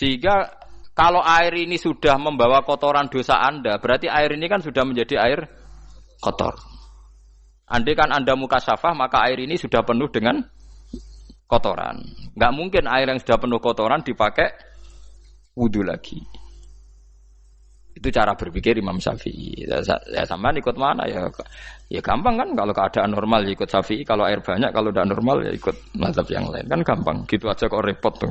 Sehingga kalau air ini sudah membawa kotoran dosa Anda, berarti air ini kan sudah menjadi air kotor. Andai kan Anda mukasyafah, maka air ini sudah penuh dengan kotoran. Enggak mungkin air yang sudah penuh kotoran dipakai wudu lagi. Itu cara berpikir Imam Syafi'i. Ya sampean ikut mana ya? Ya gampang kan kalau keadaan normal ya ikut Syafi'i, kalau air banyak, kalau tidak normal ya ikut mazhab yang lain. Kan gampang. Gitu aja kok repot tuh.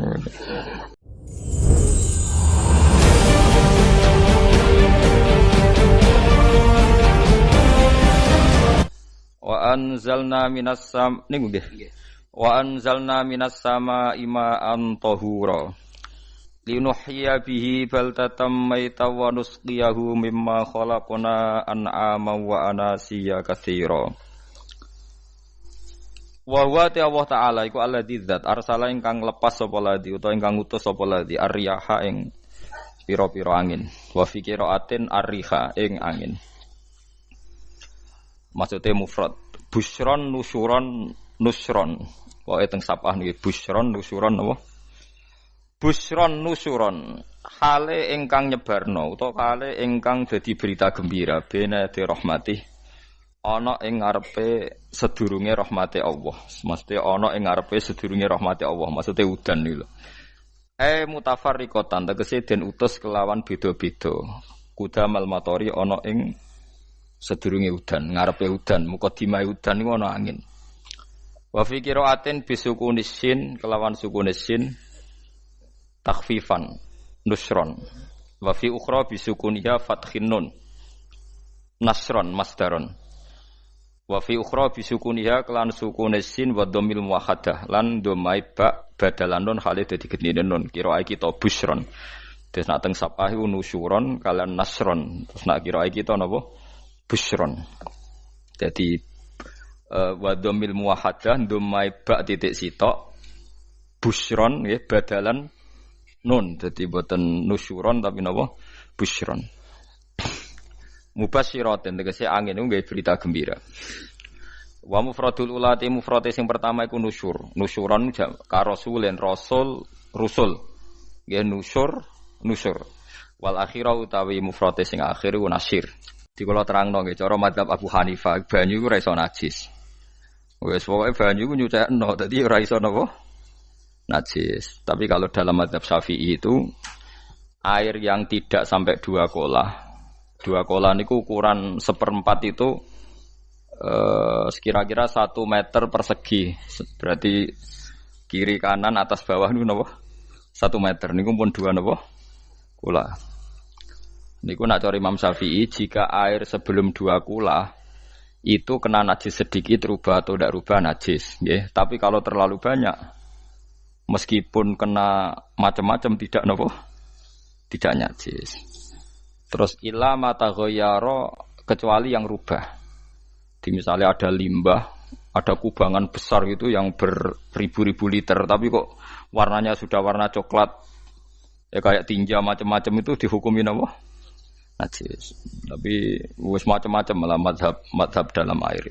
Wa anzalna minas sam niku nggih. Wa anzalna minas sama'i ma'an tahura. Linuhyiya bihi baldatam mayta wa nusqiyahu mimma khalaqna an'ama wa anasiya katsira. Wa huwa Allah taala iku alladzi dzat arsala ingkang lepas sapa ladzi utawa ingkang utus sapa ladzi ar-riyaha ing pira-pira angin. Wa fi qiraatin ar-riha ing angin. Maksudnya mufrad busyron nusyuron nusron. Pokoke teng sapah niki busyron nusyuron apa? Busyron nusyuron hale ingkang nyebarno utawa hale ingkang dadi berita gembira bena de rahmati ana ing ngarepe sedurunge rahmate Allah. Mesti ana ing ngarepe sedurunge rahmate Allah. Maksudnya udan iki lho. Mutafarriqatan tegese den utus kelawan beda-beda. Kudamal matori ana ing sedurunge udan, ngarepe udan, mukadimah udan iku ana angin. Wa fi qiraatin bisukunissin kelawan sukunissin takhfifan nusron. Wa fi ukhra bisukuniha fathin nun nasron masdaron. Wa fi ukhra bisukuniha kelan sukunissin wa dhammil muwahhadah lan dhammai ba badalan nun hale dadi gendine nun. Qiraah iki ta busron. Terus nak teng sapah iku nusyuron kalian nasron. Terus nak qiraah iki ta napa? Busron. Jadi wa dhammil muwahhadah dhammai ba titik sitok busron nggih badalan nun. Jadi boten nusyuron tapi napa? Busron. Mubasyiratin tegese angin niku nggih berita gembira. Wa mufradul ulati mufrate sing pertama iku nusyur. Nusyuron ka rasulin rasul rusul. Nggih nusyur. Wal akhirah utawi mufrate sing akhir iku nasyir. Di kula terangno nggih cara madzhab Abu Hanifah banyu iku ora iso najis. Wis pokoke banyu iku nyucekno dadi ora iso napa? Najis. Tapi kalau dalam madzhab Syafi'i itu air yang tidak sampai 2 kolah. 2 kolah niku ukuran 1/4 itu sekira-kira 1 meter persegi. Berarti kiri kanan atas bawah niku napa? 1 meter niku pun 2 napa? Kolah. Niku nak cari Imam Syafi'i jika air sebelum 2 kolah itu kena najis sedikit rubah atau tidak rubah najis, nggih. Tapi kalau terlalu banyak meskipun kena macam-macam tidak nopo tidak najis. Terus ila mata ghayyara kecuali yang rubah. Di misalnya ada limbah, ada kubangan besar itu yang beribu-ribu liter tapi kok warnanya sudah warna coklat. Ya kayak tinja macam-macam itu dihukumi nopo najis. Tapi wis macam-macam malah mazhab dalam air.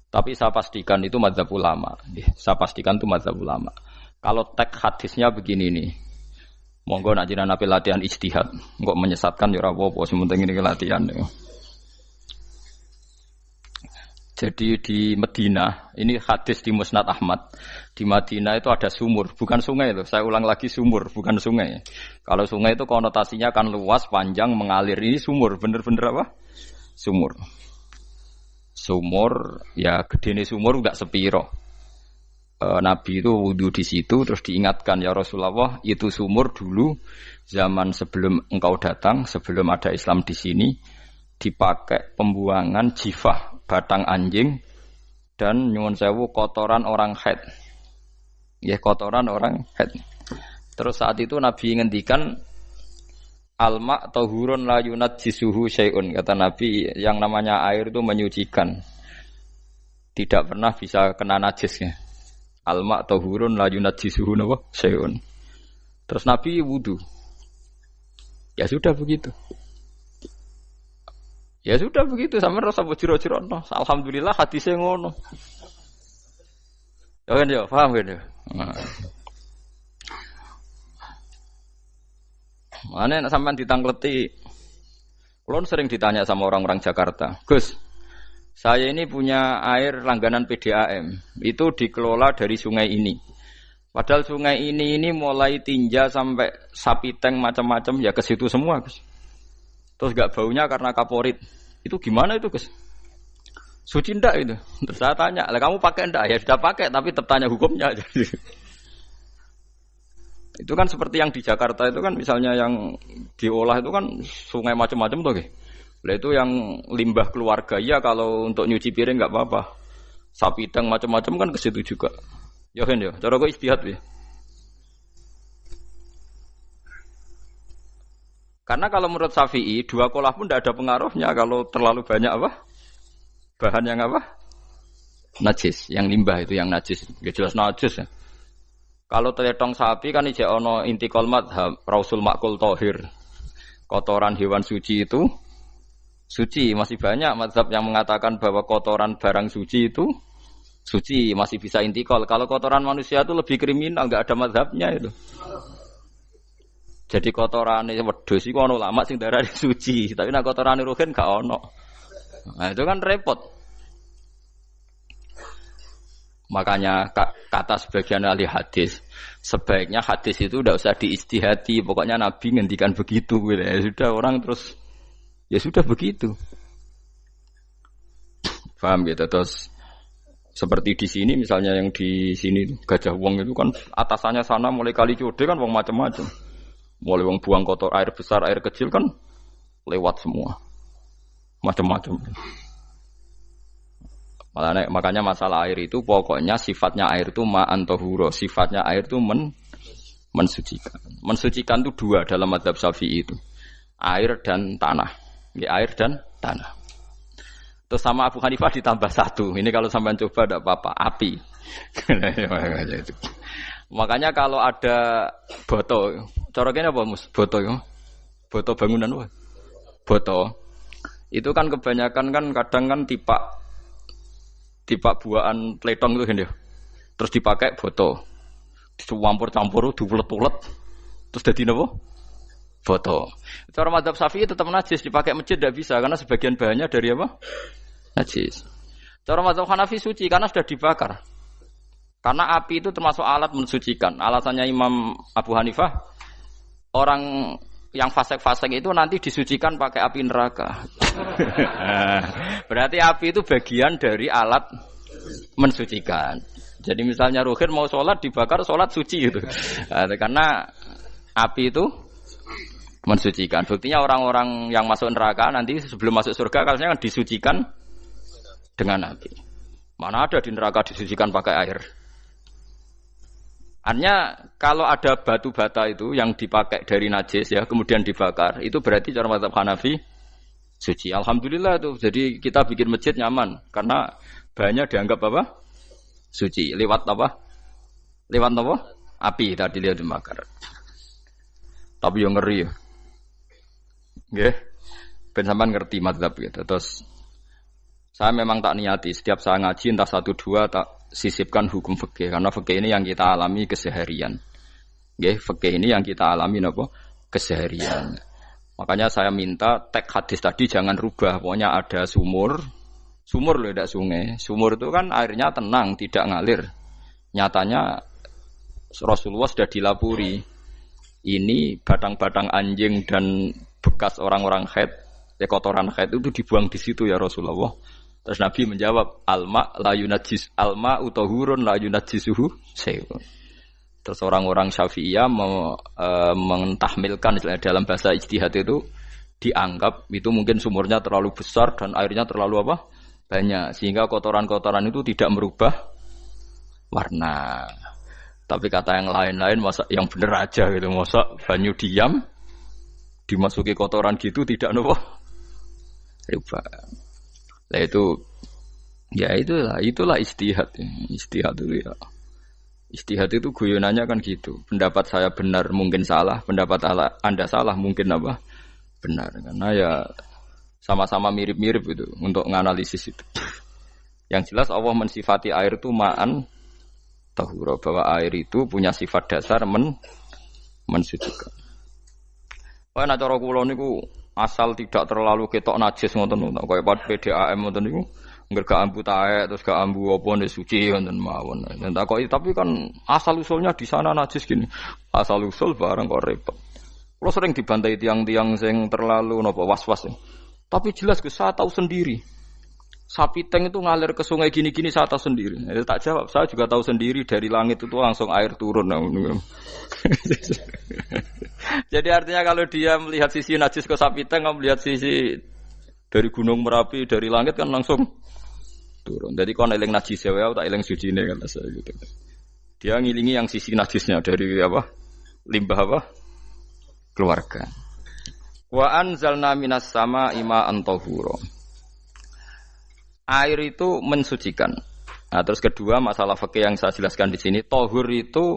Tapi saya pastikan itu mazhab ulama. Saya pastikan itu mazhab ulama. Kalau teks hadisnya begini nih, monggo nak jiran api latihan ijtihad, kok menyesatkan ya ora apa-apa, sementing ini latihan. Ya. Jadi di Madinah, ini hadis di Musnad Ahmad, di Madinah itu ada sumur, bukan sungai loh. Saya ulang lagi sumur, bukan sungai. Kalau sungai itu konotasinya kan luas, panjang, mengalir. Ini sumur, bener-bener apa? Sumur. Sumur, ya gedene sumur enggak sepiro. Nabi itu wudu di situ terus diingatkan ya Rasulullah itu sumur dulu zaman sebelum engkau datang sebelum ada Islam di sini dipakai pembuangan jifah batang anjing dan nyuwun sewu kotoran orang haid ya kotoran orang haid. Terus saat itu Nabi ngendikan alma tahurun la yunajjisuhu syai'un, kata Nabi yang namanya air itu menyucikan tidak pernah bisa kena najisnya. Alma tahurun la yunajjisuhu syai'un. Terus Nabi wudu. Ya sudah begitu. Ya sudah begitu sampe rasa bojiro-jirono. Alhamdulillah hadise ngono. Ya kan ya, paham kan ya? Mana nek sampean ditangkleti. Kulon sering ditanya sama orang-orang Jakarta, Gus, saya ini punya air langganan PDAM, itu dikelola dari sungai ini. Padahal sungai ini mulai tinja sampai sapi tank macam-macam ya ke situ semua, Gus. Terus gak baunya karena kaporit. Itu gimana itu, Gus? Suci ndak itu? Terus saya tanya, lah kamu pakai ndak? Ya sudah pakai, tapi tetap tanya hukumnya. Itu kan seperti yang di Jakarta itu kan misalnya yang diolah itu kan sungai macam-macam tuh. Lah itu yang limbah keluarga ya kalau untuk nyuci piring enggak apa-apa. Sapi tank macam-macam kan ke situ juga. Ya kan ya, cara kok istihad ya. Karena kalau menurut Syafi'i, dua kolah pun tidak ada pengaruhnya kalau terlalu banyak apa? Bahan yang apa? Najis, yang limbah itu yang najis. Ya jelas najis ya. Kalau teletong sapi kan ijek ono intikal madhab rausul makul tohir. Kotoran hewan suci itu suci. Masih banyak madhab yang mengatakan bahwa kotoran barang suci itu suci, masih bisa intikal. Kalau kotoran manusia itu lebih kriminal, enggak ada madhabnya itu. Jadi kotoran wedhus iku ono ulama sing darani suci, tapi nek kotoran ruhin gak ono. Nah, itu kan repot. Makanya kata sebagian ahli hadis, sebaiknya hadis itu tidak usah diistihati. Pokoknya Nabi ngendikan begitu, gitu. Ya sudah orang terus, ya sudah begitu. Paham gitu. Terus seperti di sini, misalnya yang di sini Gajah Wong itu kan atasannya sana mulai kali code kan wong macam-macam. Mulai wong buang kotor air besar, air kecil kan lewat semua, macam-macam. Makanya masalah air itu pokoknya sifatnya air itu ma'an tahura, sifatnya air itu mensucikan. Mensucikan itu dua dalam mazhab Syafi'i itu. Air dan tanah. Ya, air dan tanah. Terus sama Abu Hanifah ditambah satu. Ini kalau sampean coba tidak apa-apa, api. Makanya kalau ada boto, coroknya apa Mus? Boto ya. Boto bangunan apa? Boto. Itu kan kebanyakan kan kadang kan tipak buahan pletong itu kan ya. Terus dipakai boto. Dicampur-campur, diulet-ulet. Terus jadi apa? Boto. Cara mazhab Syafi'i tetap najis, dipakai masjid tidak bisa karena sebagian bahannya dari apa? Najis. Cara mazhab Hanafi suci karena sudah dibakar. Karena api itu termasuk alat mensucikan. Alasannya Imam Abu Hanifah, orang yang fasik-fasik itu nanti disucikan pakai api neraka. Berarti api itu bagian dari alat mensucikan. Jadi misalnya Ruhin mau sholat dibakar, sholat suci gitu. Karena api itu mensucikan. Buktinya orang-orang yang masuk neraka nanti sebelum masuk surga kalanya kan disucikan dengan api. Mana ada di neraka disucikan pakai air? Artinya kalau ada batu bata itu yang dipakai dari najis ya kemudian dibakar itu berarti cara mazhab Hanafi suci. Alhamdulillah tuh. Jadi kita bikin masjid nyaman karena bahannya dianggap apa? Suci. Lewat apa? Lewat apa? Api tadi dia dibakar. Tapi yang ngeri ya. Nggih. Ben sampean ngerti mazhab gitu. Terus saya memang tak niati setiap saya ngaji entah 1 2 tak sisipkan hukum fikih karena fikih ini yang kita alami keseharian. Nggih, fikih ini yang kita alami napa? Keseharian. Makanya saya minta teks hadis tadi jangan rubah. Pokoknya ada sumur loh tidak sungai. Sumur itu kan airnya tenang, tidak ngalir. Nyatanya Rasulullah sudah dilapuri. Ini batang-batang anjing dan bekas orang-orang haid, kotoran haid itu dibuang di situ ya Rasulullah. Terus Nabi menjawab, alma la yunajjis alma utahurun la yunajjisuhu syai'un. Terus orang-orang Syafi'iyah mentahmilkan dalam bahasa ijtihad itu dianggap itu mungkin sumurnya terlalu besar dan airnya terlalu apa? Banyak sehingga kotoran-kotoran itu tidak merubah warna. Tapi kata yang lain-lain masa yang bener aja gitu, masa banyu diam dimasuki kotoran gitu tidak apa? Rubah. Nah itu ya itulah istihad. Istihad itu ya. Istihad itu guyonannya kan gitu. Pendapat saya benar mungkin salah, pendapat Anda salah mungkin apa? Benar. Karena ya sama-sama mirip-mirip itu untuk menganalisis itu. Yang jelas Allah mensifati air itu ma'an tahura, bahwa air itu punya sifat dasar mensucikan. Kaya nek cara kula niku asal tidak terlalu ketok najis ngoten niku. Kaya PDAM ngoten niku. Engger gak ambu taek terus gak ambu apa nek suci ngoten mawon. Dan takoki tapi kan asal usulnya di sana najis gini. Asal usul barang kok repot. Kula sering dibantai tiang-tiang sing terlalu napa was-was. Tapi jelas saya tahu sendiri. Sapi teng itu ngalir ke sungai gini-gini saya tahu sendiri. Tak jawab, saya juga tahu sendiri dari langit itu langsung air turun. Jadi artinya kalau dia melihat sisi najis ke sapi teng, melihat sisi dari gunung Merapi, dari langit kan langsung turun. Jadi kalau eling najis ya, tak eling suci ini kan saya gitu. Dia ngilingi yang sisi najisnya dari apa? Limbah apa? Keluarga. Wa anzalna minas sama ima'an tahura. Air itu mensucikan. Nah, terus kedua masalah fikih yang saya jelaskan di sini, tahur itu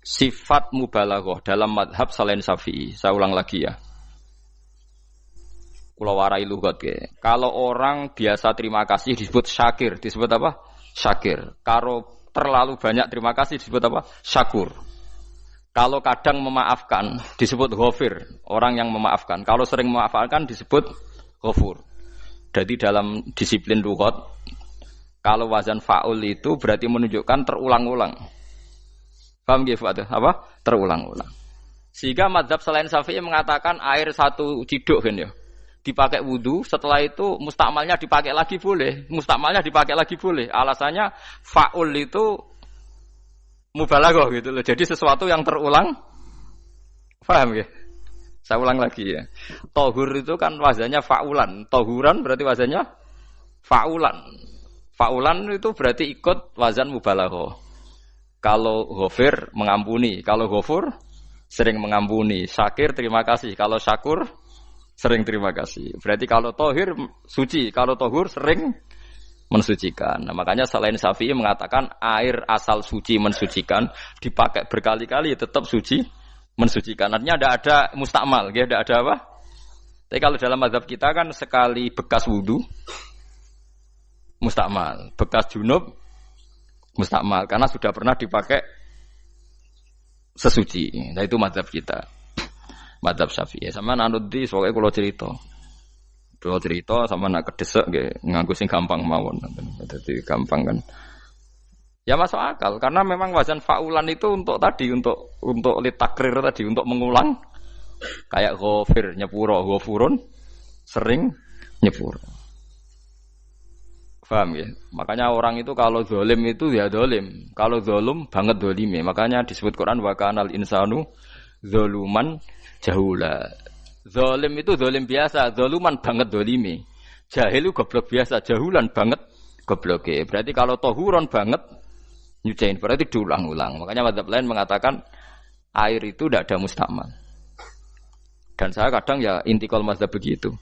sifat mubalaghah dalam madhab selain Syafi'i. Saya ulang lagi ya. Kula warai lugat ke. Kalau orang biasa terima kasih disebut syakir, disebut apa? Syakir. Kalau terlalu banyak terima kasih disebut apa? Syakur. Kalau kadang memaafkan disebut ghafir, orang yang memaafkan. Kalau sering memaafkan disebut ghafur. Jadi dalam disiplin lughat kalau wazan fa'ul itu berarti menunjukkan terulang-ulang. Paham nggih Fuad? Apa? Terulang-ulang. Sehingga mazhab selain Syafi'i mengatakan air satu ciduk kan ya. Dipakai wudu, setelah itu mustakmalnya dipakai lagi boleh. Mustakmalnya dipakai lagi boleh. Alasannya fa'ul itu mubalaghah gitu loh. Jadi sesuatu yang terulang. Paham nggih? Saya ulang lagi ya. Tahur itu kan wazannya fa'ulan. Tahuran berarti wazannya fa'ulan. Fa'ulan itu berarti ikut wazan mubalaghah. Kalau ghafir mengampuni, kalau ghafur sering mengampuni. Syakir terima kasih, kalau syakur sering terima kasih. Berarti kalau tahir suci, kalau tahur sering mensucikan. Nah, makanya selain Syafi'i mengatakan air asal suci mensucikan, dipakai berkali-kali tetap suci mensucikan. Artinya ada mustakmal, ya, ada apa? Tapi kalau dalam mazhab kita kan sekali bekas wudu mustakmal, bekas junub mustakmal karena sudah pernah dipakai sesuci. Nah itu mazhab kita. Mazhab Syafi'i. Sama nanut di soalnya kalau cerita sama nak kedesek nggih nganggo sing gampang mawon. Dadi gampang kan. Ya masuk akal karena memang wazan fa'ulan itu untuk tadi untuk litakrir tadi untuk mengulang kayak ghafir nyepuro ghafurun sering nyepuro. Paham ya? Makanya orang itu kalau zalim itu ya zalim, kalau zalum banget zalime. Makanya disebut Quran wa kanal insanu zaluman jahula. Zalim itu zalim biasa, zaluman banget zalime. Jahil itu goblok biasa, jahulan banget gobloke. Berarti kalau tahuron banget nyuciin berarti diulang-ulang. Makanya mazhab lain mengatakan air itu tidak ada mustakmal. Dan saya kadang ya intikal mazhab begitu.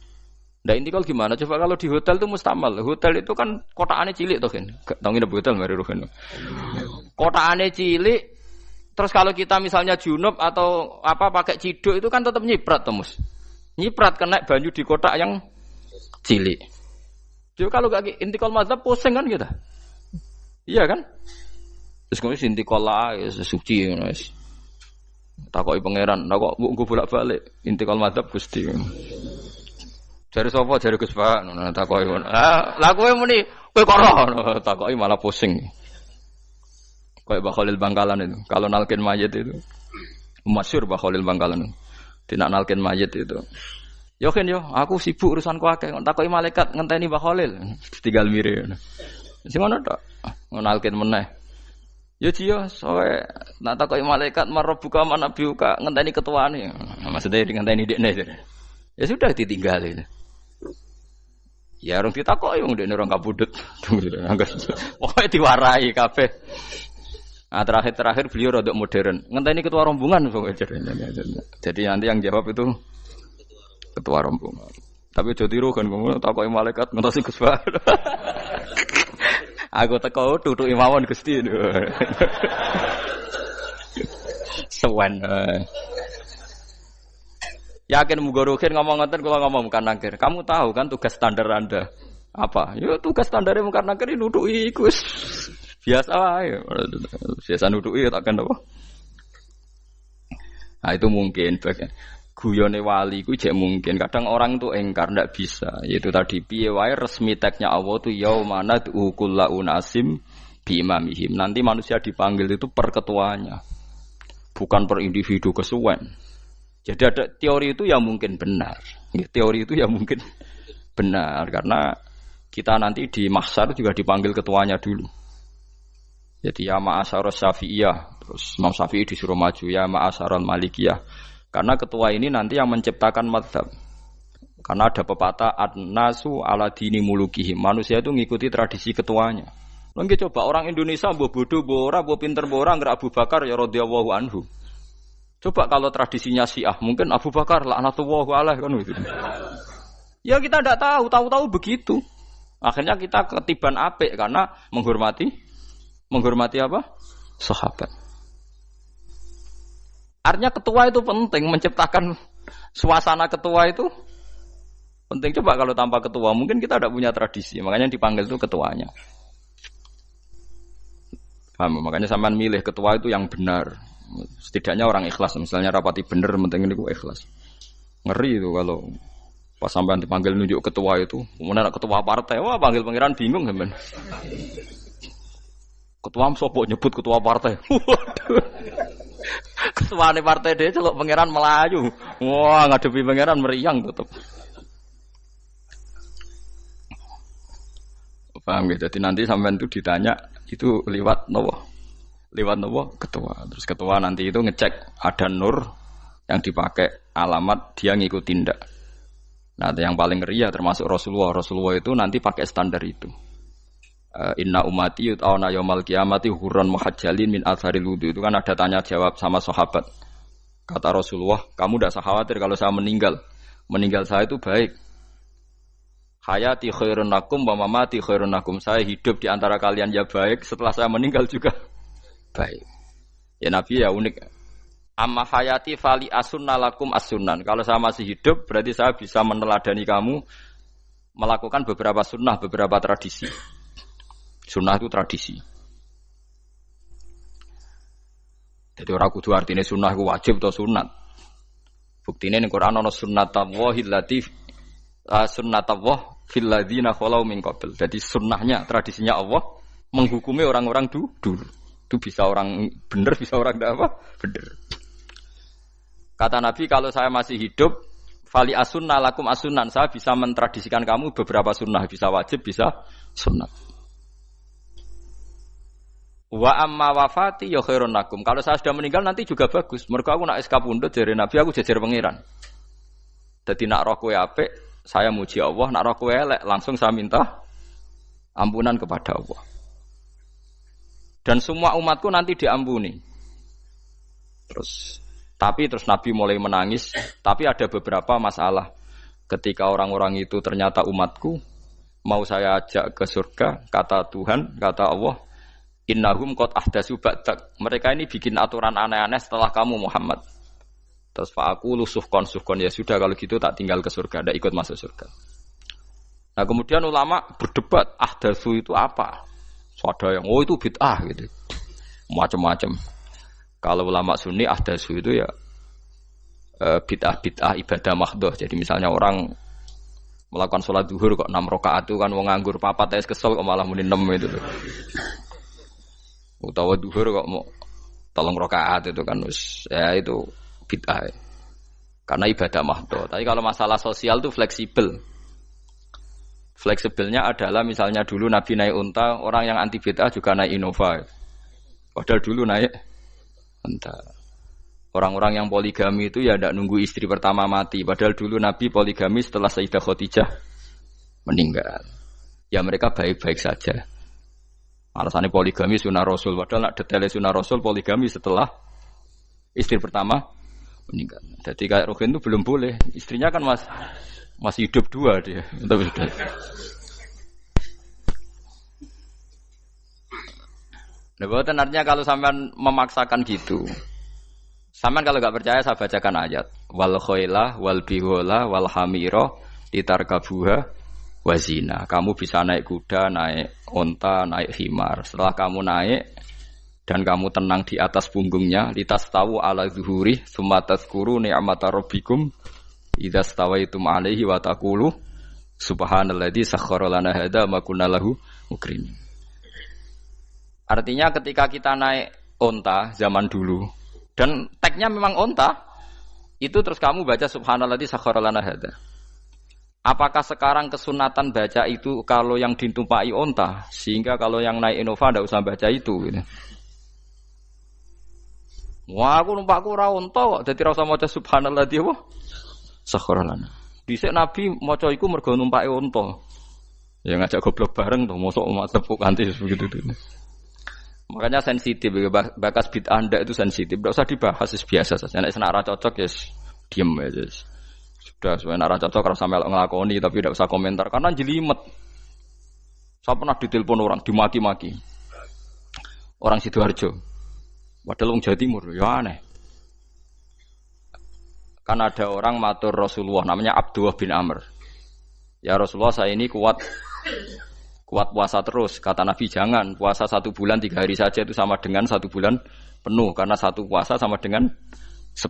Nah intikal gimana? Coba kalau di hotel itu mustakmal. Hotel itu kan kotaannya cilik tuh kan. Tahu nggak hotel mari rohen. Kotaannya cilik. Terus kalau kita misalnya junub atau apa pakai ciduk itu kan tetap nyiprat tuh mus. Nyiprat kena banyu di kotak yang cilik. Jadi kalau gak intikal mazhab pusing kan kita. Iya kan? Terus kemudian intikal lah suci guys. Takoki pangeran, kok mbok bolak-balik intikal mazhab Gusti. Jare sapa jare Gus Pak ngono takoki. Lah kowe muni kowe kok ora takoki malah pusing. Kayak Mbah Khalil Bangkalan itu. Kalau nalkin mayit itu masyhur Mbah Khalil Bangkalan. Tidak nalkin mayit itu. Yo kan yo, aku sibuk urusanku akeh. Takoki malaikat ngenteni Mbah Khalil. Tinggal mire. Sing ngono tok. Nalkin meneh. Yo jiyo, soe nak takoki malaikat marbuka manabiuka ngenteni ketuane. Maksudnya ngenteni dekne. Ya sudah ditinggal itu. Ya orang ditakoki wong dekne orang kabudut. Pokoke diwarai kabeh. Nah, terakhir beliau rada modern. Ngenteni ketua rombongan pokoke. Jadi nanti yang jawab itu ketua rombongan. Tapi aja tiru kan ngono takoki malaikat ngentosi Gus Pak. Aku teko tutuki mawon Gusti. Sewan. Yakin mugorokin ngomong ngoten kula ngomong bukan nangkir. Kamu tahu kan tugas standar Anda apa? Ya tugas standare bukan nangkir nutuki iku biasa wae. Biasa nutuki tak kan apa? Nah itu mungkin guyone wali ku jek mungkin. Kadang orang itu engkar ndak bisa. Yaitu tadi piye wae resmi teksnya Allah tuh yaumana kullu unasim bi imamihim. Nanti manusia dipanggil itu per ketuanya. Bukan per individu kesuwen. Jadi ada teori itu yang mungkin benar. Teori itu yang mungkin benar karena kita nanti di mahsyar juga dipanggil ketuanya dulu. Jadi ya ma'asyarus syafi'iyah, terus Imam Syafi'i disuruh maju ya ma'asyarul malikiyah. Karena ketua ini nanti yang menciptakan mazhab. Karena ada pepatah an-nasu ala dini mulukihim. Manusia itu ngikuti tradisi ketuanya. Mungkin coba orang Indonesia mbok bodoh, mbok ora, mbok pinter, mbok ora ngger Abu Bakar ya radhiyallahu anhu. Coba kalau tradisinya Syiah, mungkin Abu Bakar laknatullah alaihi kan gitu. Ya kita tidak tahu begitu. Akhirnya kita ketiban apik karena menghormati apa? Sahabat. Artinya ketua itu penting, menciptakan suasana ketua itu penting. Coba kalau tanpa ketua, mungkin kita tidak punya tradisi. Makanya yang dipanggil itu ketuanya. Paham? Makanya sampean milih ketua itu yang benar. Setidaknya orang ikhlas. Misalnya rapati benar, penting ini ikhlas. Ngeri itu kalau pas sampean dipanggil nunjuk ketua itu. Kemudian ketua partai, wah panggil pangeran bingung kan. Ketua sopok nyebut ketua partai. Waduh. Ketua partai dia celok pangeran Melayu. Wah, ngadepi pangeran meriang tetep. Paham gitu. Jadi nanti sampean itu ditanya itu lewat nopo? Lewat nopo? Ketua. Terus ketua nanti itu ngecek ada nur yang dipakai alamat dia ngikutin ndak. Nah, yang paling ngeri ya termasuk Rasulullah. Rasulullah itu nanti pakai standar itu. Inna umati yut'auna yaumal qiyamati hurran muhajjalin min atharil wudu. Itu kan ada tanya jawab sama sahabat. Kata Rasulullah, kamu tidak usah khawatir kalau saya meninggal. Meninggal saya itu baik. Hayati khairun lakum wa mamati khairun lakum. Saya hidup di antara kalian ya baik, setelah saya meninggal juga baik. Ya Nabi ya unik. Amma hayati fali asunna lakum as-sunan. Kalau saya masih hidup berarti saya bisa meneladani kamu melakukan beberapa sunnah, beberapa tradisi. Sunnah itu tradisi. Jadi orang kudu artinya sunnah itu wajib atau sunat. Buktinya di Quran ada sunnatallahil latif sunnatullah fil ladzina khalau min qabl. Jadi sunnahnya, tradisinya Allah menghukumi orang-orang dulu. Itu bisa orang benar, bisa orang tidak apa? Benar. Kata Nabi kalau saya masih hidup fali asunna lakum asunan, saya bisa mentradisikan kamu beberapa sunnah, bisa wajib, bisa sunnah. Wa amma wafati ya khairun lakum. Kalau saya sudah meninggal nanti juga bagus. Mergo aku nak SK pundhut jare Nabi aku jejer pangeran. Dadi nak roh kowe apik, saya muji Allah, nak roh kowe elek langsung saya minta ampunan kepada Allah. Dan semua umatku nanti diampuni. Terus Nabi mulai menangis, tapi ada beberapa masalah. Ketika orang-orang itu ternyata umatku, mau saya ajak ke surga, kata Tuhan, kata Allah, innahum qad ahdatsu ba'dak. Mereka ini bikin aturan aneh-aneh setelah kamu Muhammad. Terus fa'aqulu suhqan ya sudah kalau gitu tak tinggal ke surga, tidak ikut masuk surga. Nah, kemudian ulama berdebat ahdatsu itu apa? So, ada yang itu bid'ah gitu. Macam-macam. Kalau ulama Sunni ahdatsu itu ya bid'ah ibadah mahdhah. Jadi misalnya orang melakukan sholat zuhur kok 6 rakaat itu kan wong nganggur 4 kesel kok malah muni 6 itu loh. Utawa duhur kok mau 3 rakaat itu kan ya itu bid'ah. Karena ibadah mahdhah. Tapi kalau masalah sosial itu fleksibel. Fleksibelnya adalah misalnya dulu Nabi naik unta, orang yang anti bid'ah juga naik Innova. Padahal dulu naik unta. Orang-orang yang poligami itu ya tidak nunggu istri pertama mati. Padahal dulu Nabi poligami setelah Sayyidah Khadijah meninggal. Ya mereka baik-baik saja. Alasannya poligami sunnah Rasul. Padahal nak detailnya sunnah Rasul poligami setelah istri pertama meninggal. Jadi kayak Ruhin itu belum boleh. Istrinya kan masih hidup 2 dia. Tapi sudah. Nah, bukan artinya kalau sampean memaksakan gitu. Sampean kalau enggak percaya saya bacakan ayat. Wal khailah wal bihola wal hamira litarkabuha wazina. Kamu bisa naik kuda, naik unta, naik himar. Setelah kamu naik dan kamu tenang di atas punggungnya, litastawu ala zuhuri tsumma tazkuru ni'mata rabbikum idza stawaitum 'alaihi wa taqulu subhanalladzi sakhkhara lana hadza ma kunna lahu muqrinin. Artinya ketika kita naik onta zaman dulu dan tagnya memang onta, itu terus kamu baca subhanalladzi sakhkhara lana hadza. Apakah sekarang kesunatan baca itu kalau yang ditumpai onta, sehingga kalau yang naik Innova tidak usah baca itu gitu. Wah, aku numpakku ora onta kok, dadi ora usah maca subhanalladzi apa? Sakhkhara lana. Dhisik Nabi maca iku mergo numpake onta. Ya ngajak goblok bareng to, mosok tepuk kanthi begitu itu. Makanya sensitif, bakas bid'ah ndak itu sensitif, enggak usah dibahas, biasa saja. Nek ora cocok ya diem aja. Sudah, sebenarnya arah cocok kalau sampai ngelakoni tapi tidak usah komentar karena jelimet. Saya pernah ditelepon orang, dimaki-maki. Orang Sidoarjo. Padahal orang Jawa Timur, ya aneh. Kan ada orang matur Rasulullah namanya Abdullah bin Amr. Ya Rasulullah, saya ini kuat puasa terus. Kata Nabi, jangan puasa 1 bulan 3 hari saja itu sama dengan 1 bulan penuh karena 1 puasa sama dengan 10.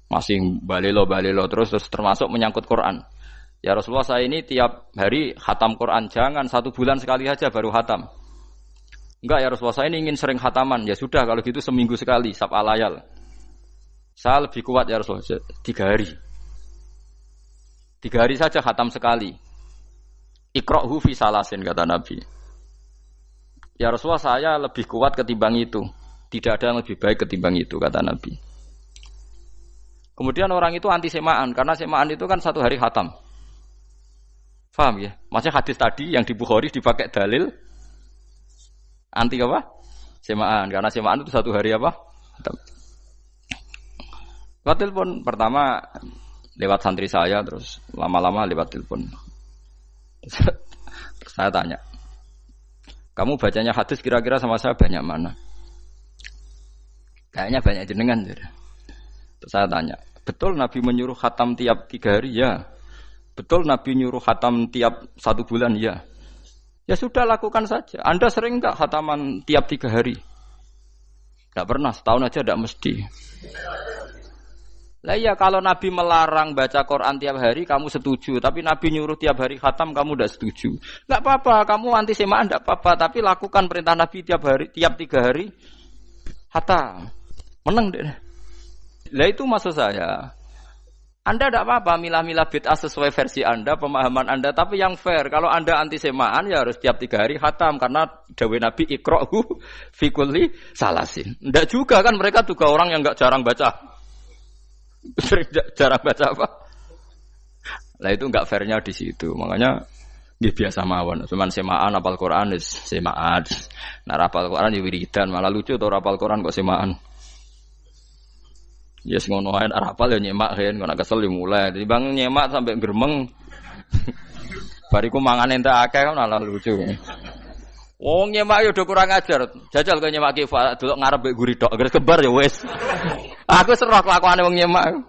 Masih balelo terus termasuk menyangkut Quran. Ya Rasulullah, saya ini tiap hari khatam Quran, jangan 1 bulan sekali saja baru khatam. Enggak ya Rasulullah, saya ini ingin sering khataman. Ya sudah kalau gitu seminggu sekali sab'a layal. Saya lebih kuat ya Rasulullah, 3 hari. 3 hari saja khatam sekali. Iqra'hu fi salasin kata Nabi. Ya Rasulullah, saya lebih kuat ketimbang itu. Tidak ada yang lebih baik ketimbang itu kata Nabi. Kemudian orang itu anti semaan, karena semaan itu kan 1 hari khatam. Paham ya? Maksudnya hadis tadi yang di Bukhari dipakai dalil anti apa? Semaan, karena semaan itu 1 hari apa? Khatam. Lewat telepon pertama lewat santri saya, terus lama-lama lewat telepon. Terus saya tanya, kamu bacanya hadis kira-kira sama saya banyak mana? Kayaknya banyak jenengan. Terus saya tanya, betul Nabi menyuruh khatam tiap 3 hari? Ya. Betul Nabi nyuruh khatam tiap 1 bulan? Ya. Ya sudah, lakukan saja. Anda sering enggak khataman tiap 3 hari? Enggak pernah, setahun aja enggak mesti. Lah iya, kalau Nabi melarang baca Quran tiap hari kamu setuju, tapi Nabi nyuruh tiap hari khatam kamu enggak setuju. Enggak apa-apa, kamu anti semaan enggak apa-apa, tapi lakukan perintah Nabi tiap 3 hari khatam. Menang deh. Lah itu maksud saya. Anda tidak apa-apa milah-milah bid'ah sesuai versi Anda, pemahaman Anda, tapi yang fair. Kalau Anda anti semaan ya harus tiap 3 hari khatam karena dawuh Nabi iqra'hu fi kulli salasin. Enggak juga kan, mereka juga orang yang enggak jarang baca. Jarang baca apa? Lah itu enggak fairnya di situ. Makanya nggih biasa mawon. Cuman semaan hafal Quran wis semaan. Nah hafal Quran ya wiridan, malah lucu to hafal Quran kok semaan. Ya yes, ngono ae hafal ya nyemak kan, kok kesel ya mulai. Timbang nyemak sampai gremeng. Bariku mangan entek akeh kan malah lucu. Wong nyemak yo do kurang ajar. Jajal kok nyemak ki delok ngarep mbek guri tok, agar kebar ya wis. Aku serah kelakuane wong nyemak.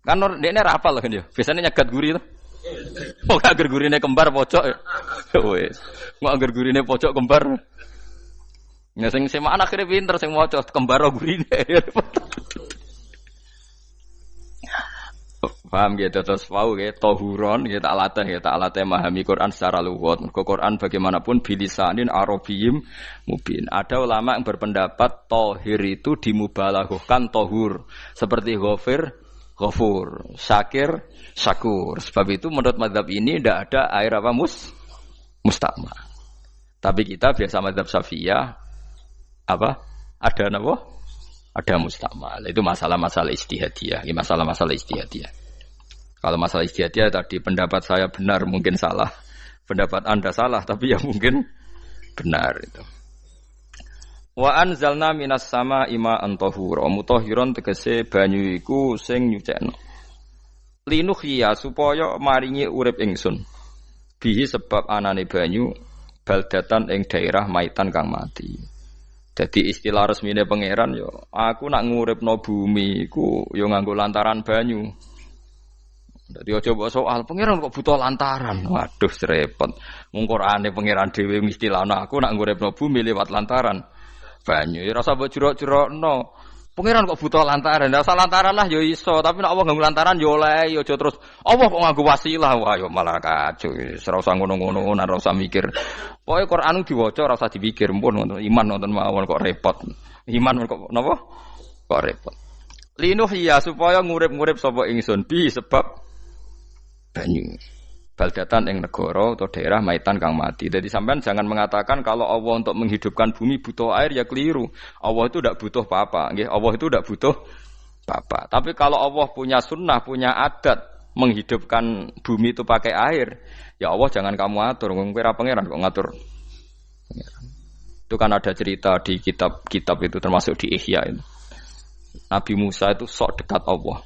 Kan dekne ra hafal kan yo. Biasane nyegat guri to. Kok agar gurine kembar pojok. Wis. Kok agar gurine pojok kembar. Ya sing semaan akhire pinter sing maca kembar gurine. Paham gitu, terus paham gitu, tohuron gitu, tak latih memahami Quran secara lugat. Mergo Quran bagaimanapun bilisanin arabiyim mubin. Ada ulama yang berpendapat tohir itu dimubalaghahkan tohur, seperti ghafir, ghafur, syakir, syakur. Sebab itu menurut mazhab ini tidak ada air apa musta'mal. Tapi kita biasa mazhab Syafi'iyah apa? Ada apa? Ada musta'mal. Itu masalah-masalah ijtihadiyah, masalah-masalah ijtihadiyah. Kalau masalah ijtihadiyah tadi pendapat saya benar, mungkin salah. Pendapat Anda salah, tapi ya mungkin benar itu. Wa anzalna minas sama'i ma'an tahura, mutahhiron tegese banyu iku sing nyucekno. Linuhya supaya maringi urip ingsun. Bihi sebab anane banyu baldatan ing daerah maitan kang mati. Jadi istilah resmine pangeran yo, aku nak nguripno bumi iku yo nganggo lantaran banyu. Dadi aja mbok soal pangeran kok butuh lantaran. Waduh repot. Mung Qur'ane pangeran dhewe istilahna aku nak nguripno bumi lewat lantaran banyu. Ya rasa mbok jurok-jurokno. Pangeran kok butuh lantaran. Ndak usah lantaran lah ya iso, tapi nek Allah nganggo lantaran ya oleh, ya aja terus Allah kok nganggo wasilah. Wah ya malah kacau. Ora usah ngono-ngono, ora usah mikir. Pokoke Quran diwaca ora usah dipikir, pun iman nonton mawon kok repot. Iman kok napa? Kok repot. Linuh ya supaya ngurip-ngurip sapa ingsun bi sebab banyu. Baldatan ing negara atau daerah maitan kang mati. Jadi sampean jangan mengatakan kalau Allah untuk menghidupkan bumi butuh air ya keliru. Allah itu tidak butuh apa-apa, nggih. Allah itu tidak butuh apa-apa. Tapi kalau Allah punya sunnah, punya adat menghidupkan bumi itu pakai air, ya Allah jangan kamu atur. Kira pangeran kok ngatur. Itu kan ada cerita di kitab-kitab itu termasuk di Ihya itu. Nabi Musa itu sok dekat Allah.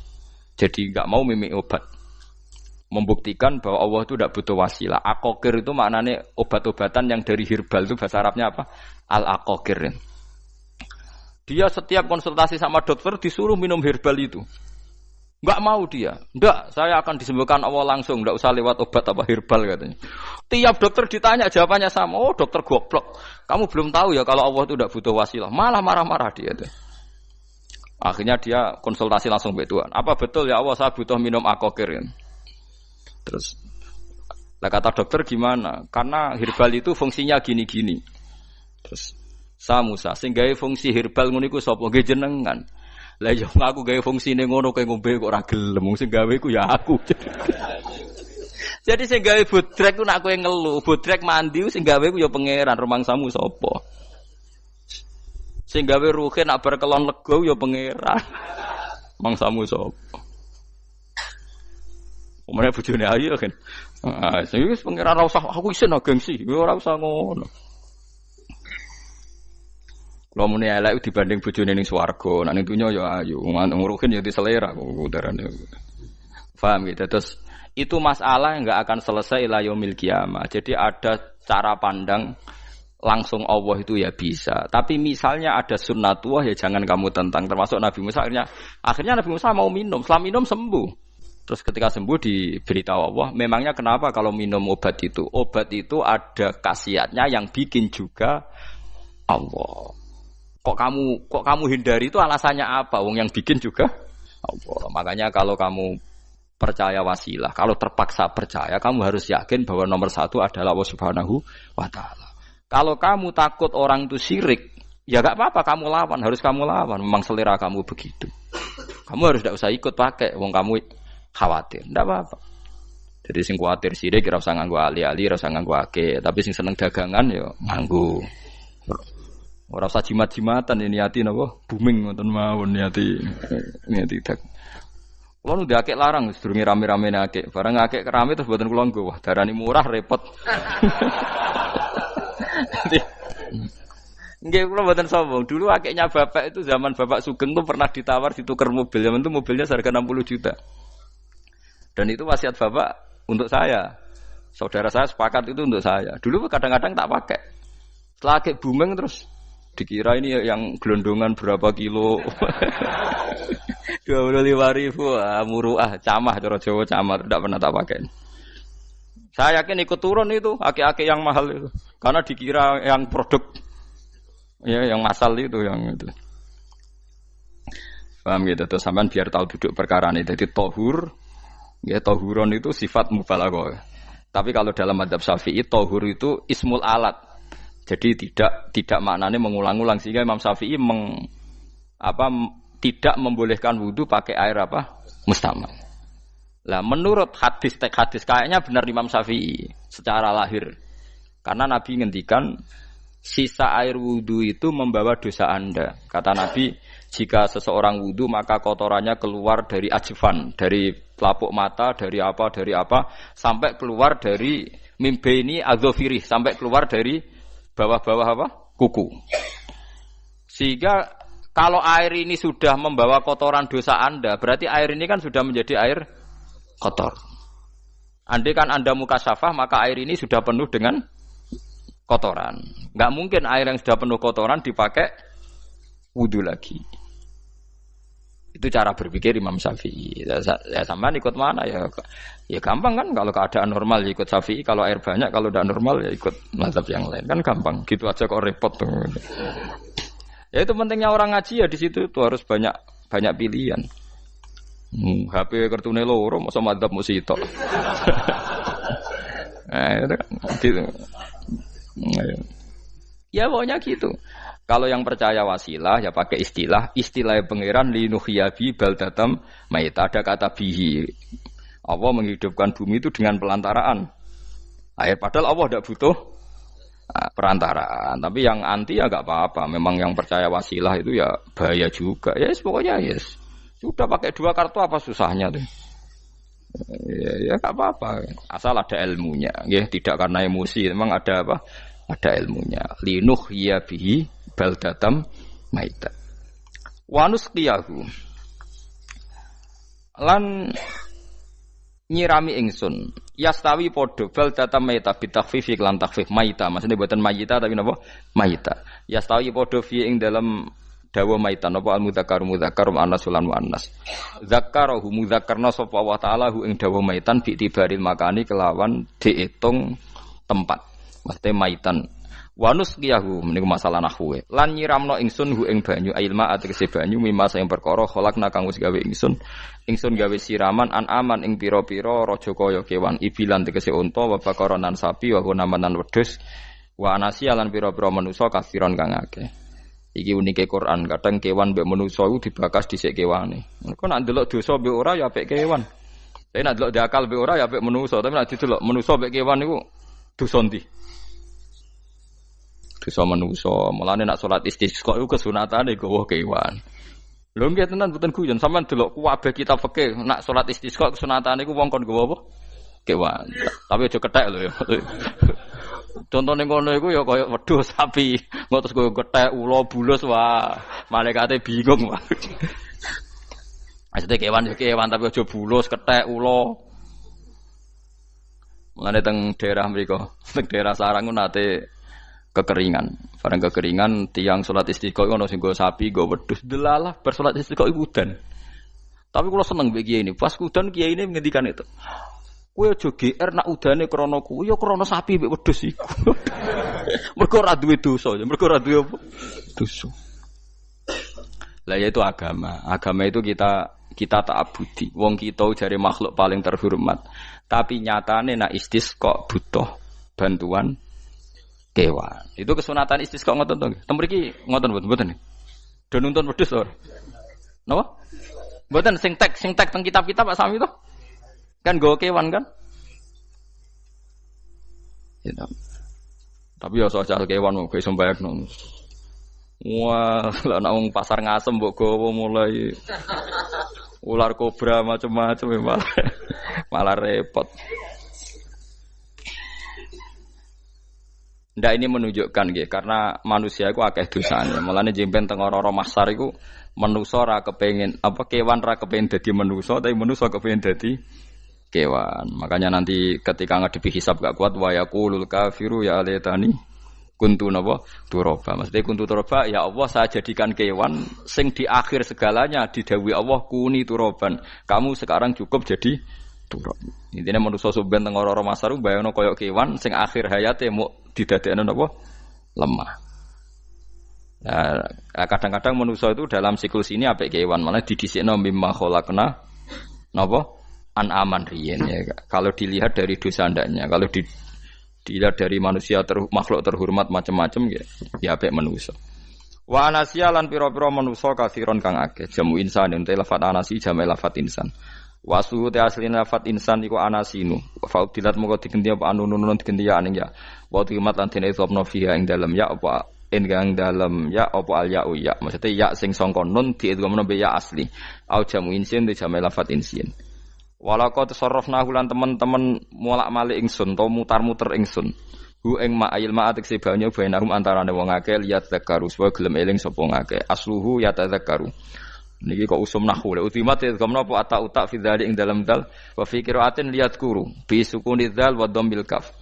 Jadi enggak mau mimik obat. Membuktikan bahwa Allah itu tidak butuh wasilah. Aqaqir itu maknanya obat-obatan yang dari herbal itu bahasa Arabnya apa? Al-aqaqir. Dia setiap konsultasi sama dokter disuruh minum herbal itu. Enggak mau dia. Enggak, saya akan disembuhkan Allah langsung, enggak usah lewat obat apa herbal katanya. Tiap dokter ditanya jawabannya sama. Oh, dokter goblok. Kamu belum tahu ya kalau Allah itu tidak butuh wasilah. Malah marah-marah dia tuh. Akhirnya dia konsultasi langsung ke Tuhan. Apa betul ya Allah saya butuh minum aqaqir? Terus, lah kata dokter gimana? Karena herbal itu fungsinya gini-gini. Terus, Musa, sing gawe fungsi herbal ngono iku sapa? Nggih jenengan. Lah yo aku gawe fungsine ngono kowe ngombe kok ora gelem, sing gawe ku ya aku. Jadi sing gawe bodrek ku nek kowe ngelu, bodrek mandi sing gawe ku ya pangeran, rumangsamu sapa? Sing gawe ruhe nek bar kelon lega ya pangeran. Mangsamu sapa? Omane bojone ayu kan. Ah, sing wis pangeran ora usah aku isin gengsi, ora usah ngono. Kalau muni elek dibanding bojone ning swarga, nek ning donya ya ayu, nguruhin ya diselera kok udarane. Paham gitu. Terus itu masalah yang enggak akan selesai ila yaumil qiyamah. Jadi ada cara pandang langsung Allah itu ya bisa. Tapi misalnya ada sunnatullah ya jangan kamu tentang. Termasuk Nabi Musa akhirnya Nabi Musa mau minum, setelah minum sembuh. Terus ketika sembuh diberitahu Allah, memangnya kenapa kalau minum obat itu? Obat itu ada khasiatnya yang bikin juga Allah. Kok kamu hindari itu alasannya apa? Wong yang bikin juga Allah. Makanya kalau kamu percaya wasilah, kalau terpaksa percaya, kamu harus yakin bahwa nomor satu adalah Allah Subhanahu wa Ta'ala. Kalau kamu takut orang itu syirik, ya gak apa-apa kamu lawan, harus kamu lawan. Memang selera kamu begitu. Kamu harus tidak usah ikut pakai, wong kamu khawatir, tidak apa-apa. Jadi sing khawatir syirik, ora usah nganggo ali-ali, ora usah nganggo ake. Tapi sing seneng dagangan, ya nganggo. Ora usah jimat-jimatan ini hati napa booming ngoten mawon niati dak. Kulo nu diakek larang sedurunge rame-rame akek. Barang akek kerame terus mboten kula nggo. Wah, darani murah repot. Nggih kula mboten sombong. Dulu akeknya bapak itu zaman Bapak Sugeng tuh pernah ditawar ditukar mobil. Zaman itu mobilnya harga 60 juta. Dan itu wasiat bapak untuk saya. Saudara saya sepakat itu untuk saya. Dulu kadang-kadang tak pakai. Setelah akek booming terus dikira ini yang gelondongan berapa kilo. 25.000 muruah camah cara Jawa camah tidak pernah tak pakai. Saya yakin ikut turun itu ake-ake yang mahal itu karena dikira yang produk ya yang masal itu yang itu. Paham gitu terus sampean biar tahu duduk perkara ini. Jadi tohur ya tohuron itu sifat mubalaghah. Tapi kalau dalam mazhab Syafi'i tohur itu ismul alat. Jadi tidak maknanya mengulang-ulang sehingga Imam Syafi'i tidak membolehkan wudu pakai air apa? Mustamal. Lah menurut hadis kayaknya benar Imam Syafi'i secara lahir. Karena Nabi ngendikan sisa air wudu itu membawa dosa Anda. Kata Nabi, jika seseorang wudu maka kotorannya keluar dari ajfan, dari pelapuk mata, dari apa sampai keluar dari mimbaini adzofiri, sampai keluar dari bawah-bawah apa? Kuku. Sehingga kalau air ini sudah membawa kotoran dosa Anda, berarti air ini kan sudah menjadi air kotor. Andai kan Anda mukasyafah, maka air ini sudah penuh dengan kotoran. Enggak mungkin air yang sudah penuh kotoran dipakai wudu lagi. Itu cara berpikir Imam Syafi'i. Ya sampean ikut mana ya? Ya gampang kan kalau keadaan normal ya ikut Syafi'i, kalau air banyak, kalau tidak normal ya ikut mazhab yang lain. Kan gampang. Gitu aja kok repot tuh. Ya itu pentingnya orang ngaji ya di situ tuh harus banyak pilihan. HP kartune loro masa madzhab musitok. Gitu. Ya pokoknya gitu. Kalau yang percaya wasilah ya pakai istilah pangeran linuhyabi baldatam maita, ada kata bihi. Allah menghidupkan bumi itu dengan pelantaraan air, padahal Allah tidak butuh perantaraan. Tapi yang anti ya enggak apa-apa. Memang yang percaya wasilah itu ya bahaya juga. Yes, pokoknya yes. Sudah pakai 2 kartu apa susahnya tuh? Ya enggak apa-apa. Asal ada ilmunya, ya, tidak karena emosi. Memang ada apa? Ada ilmunya. Linuhyabi baldatam maita. Wa nusqiyahu. Lan nyirami ingsun yastawi padha baldatam maita bitakhfifi lan takhfif maita, maksudnya buatan mayita tapi napa maita. Yastawi padha fi ing dalam dawa maita napa al mudzakkar muannas lan muannas. Zakkarahu mudzakkarna sapa Allah taala hu ing dawa maitan bi tibaril makani kelawan diitung tempat. Maksudnya maitan. Wanus kiyahu meniku masalah nahwu. Lan nyiramno ingsun hu ing banyu ilma ategese banyu mimma sing perkara kholakna kang wis gawe ingsun gawe siraman an aman ing pira-pira raja kaya kewan ibilan tegese unta wa bakaronan sapi wa namanan wedhus wa anasi lan pira-pira manusa kasiron kang akeh. Iki unike Quran, kadang kewan mbek manusa iku dibakas dhisik kewane. Engko nek ndelok dosa mbek ora ya apik kewan. Tapi nek ndelok diakal mbek ora ya apik manusa, tapi nek didelok manusa mbek kewan iku dosa ndi? Dosa manusa. Mulane nak salat istisqa iku kesunatane gawa kewan. Lho nggih tenan mboten guyon, sampean delok kabeh kitab fikih nak salat istisqa kesunatane iku wong kon gawa apa? Kewan. Tapi aja kethek lho ya. Contone ngono iku ya kaya wedhus sapi, engko terus koyo kethek ula bulus wah, malaikate bingung wah. Maksudnya kewan tapi aja bulus, kethek ula. Mulane teng daerah mriku, teng daerah sarang nate kekeringan. Barang kekeringan tiang salat istisqa ono sing nggo sapi, nggo wedhus. Delalah bar salat istisqa iku udan. Tapi kula seneng mbek kiai ini. Pas udan kiai ini ngendikan itu. Kowe aja GR nak udane krana kuwi ya krana sapi mbek wedhus iku. Mergo ora duwe dosa, mergo ora duwe apa? Dosa. Lah ya itu agama. Agama itu kita ta'abudi. Wong kita jare makhluk paling terhormat. Tapi nyatane nak istisqa butuh bantuan kewan. Itu kesunatan istisqa ngoten to nggih. Tem mriki ngoten mboten nggih. Do nuntun wedhus to. Napa? Mboten sing tek teng kitab-kitab Pak Sami to. Kan go kewan kan? Ya, tapi ya soal kewan mau iso mbayakno. Wah, lah nek wong pasar ngasem mbok gowo mulai ular kobra macam-macam malah repot. Ndak ini menunjukkan nggih karena manusia iku akeh dosane. Mulane jemben teng ora-ora mahsyar iku manusa ra kepengin apa kewan ra kepengin dadi manusa tapi manusa kepengin dadi kewan. Makanya nanti ketika ngadepi hisab gak kuat wa yaqulul kafiru ya laitani kuntu napa turaba. Maksudnya kuntu turaba ya Allah saya jadikan kewan sing di akhir segalanya didhawuhi Allah kuni turaban. Kamu sekarang cukup jadi turab. Intine manusa sampeyan teng ora-ora masaru bayangno kaya kewan sing akhir hayate muk didadekno napa lemah. Nah, kadang-kadang manusa itu dalam siklus ini apik kewan malah didhisikno mimma khalaqna napa an-aman riyen ya. Kalau dilihat dari dosa ndaknya, kalau dilihat dari manusia makhluk terhormat macam-macam ya apik manusa. Wa anasiya lan pira-pira manusa kathiron kang akeh. Jamu insan ente lafat anasi jamu lafat insan. Wa suhu te asline lafat insan iku anasinu. Fa udilat moko digenti apa anunun digenti ya aning ya. Wa timat lan dene sopno fiha ing dalem ya apa ing dalem ya apa al ya ya. Maksudnya ya sing sangka nun diidghamno be ya asli. Au jamu insin te jamu lafat insin. Walaqad tasarrafna lan teman-teman molak-malik ingsun to mutar-muter ingsun. Hu ing ma'il ma'atik sebanyo bainahum antarane wong akeh liat zakaru supaya gelem eling sapa ngakeh. Asluhu ya tadzakaru. Niki kok usum nahwu le utimat gamna apa ata fi dzalik ing dalam dal wa fi qiraatin liat kuru bi sukuni dzal wa dhammil kaf.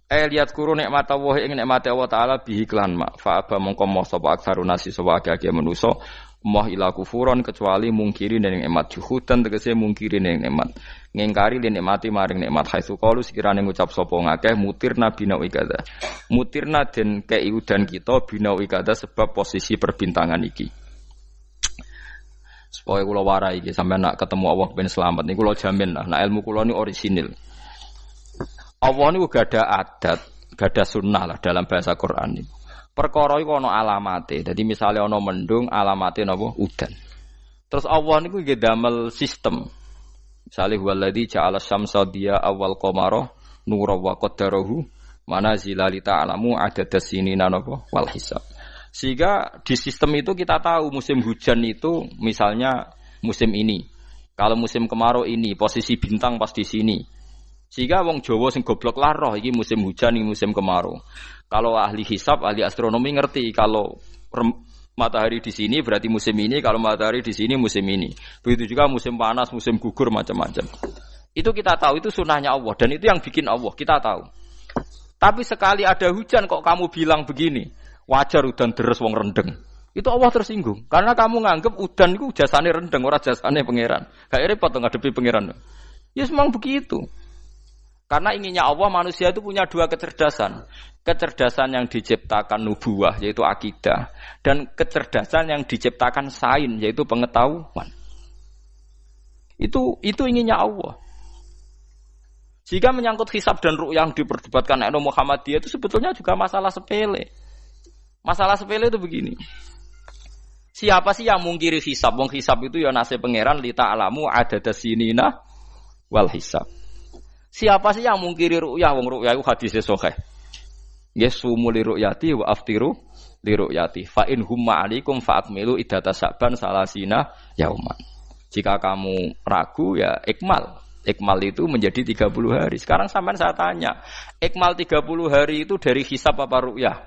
Liat kuru nikmat Allah ing nikmat Allah taala bihi klan ma fa aba mongko moh sapa aksarun nasi sapa akeh manusa moh ila kufuron kecuali mungkiri ning nikmat juhudan tegese mungkiri ning nikmat ngingkari li nikmati maring nikmat haitsu qalu sekirane ngucap sapa ngakeh mutirna bina ikada. Mutirna den kei udan kita bina ikada sebab posisi perbintangan iki. Supaya kula warai iki sampeyan nak ketemu Allah ben selamat niku kula jamin lah nak ilmu kula ni orisinil. Allah niku gak ada adat, gak ada sunnah lah dalam bahasa Quran ini. Perkara iku ana alamate. Dadi misale ana mendung alamate napa udan. Terus Allah niku nggih damel sistem. Misale huwallazi ja'ala syamsa diya awal qamara nura wa qaddarahu manazila li ta'lamu adadas sinina napa wal hisab. Sehingga di sistem itu kita tahu musim hujan itu misalnya musim ini. Kalau musim kemarau ini posisi bintang pas di sini. Sehingga wong Jawa sing goblok lah roh iki musim hujan iki musim kemarau. Kalau ahli hisab, ahli astronomi ngerti kalau matahari di sini berarti musim ini, kalau matahari di sini musim ini. Begitu juga musim panas, musim gugur macam-macam. Itu kita tahu, itu sunahnya Allah dan itu yang bikin Allah, kita tahu. Tapi sekali ada hujan kok kamu bilang begini, wajar udan deres wong rendeng. Itu Allah tersinggung karena kamu nganggep udan itu jasane rendeng, ora jasane pangeran. Gak repot ngadepi pangeran. Ya memang begitu. Karena inginnya Allah manusia itu punya dua kecerdasan. Kecerdasan yang diciptakan nubuwah yaitu akidah dan kecerdasan yang diciptakan sains yaitu pengetahuan. Itu inginnya Allah. Jika menyangkut hisab dan ru'yah yang diperdebatkan oleh Muhammadiyah itu sebetulnya juga masalah sepele. Masalah sepele itu begini. Siapa sih yang mungkiri hisab? Wong hisab itu ya nasib pangeran li ta'lamu adadas sinina wal hisab. Siapa sih yang mungkiri ru'yah? Wong ru'yah itu hadisnya sahih. Yasumu li ru'yati wa aftiru li ru'yati. Fa in humma 'alaikum fa'akmilu iddata Sa'ban salasina yauman. Jika kamu ragu ya ikmal. Ikmal itu menjadi 30 hari. Sekarang sampean saya tanya, ikmal 30 hari itu dari hisab apa ru'yah?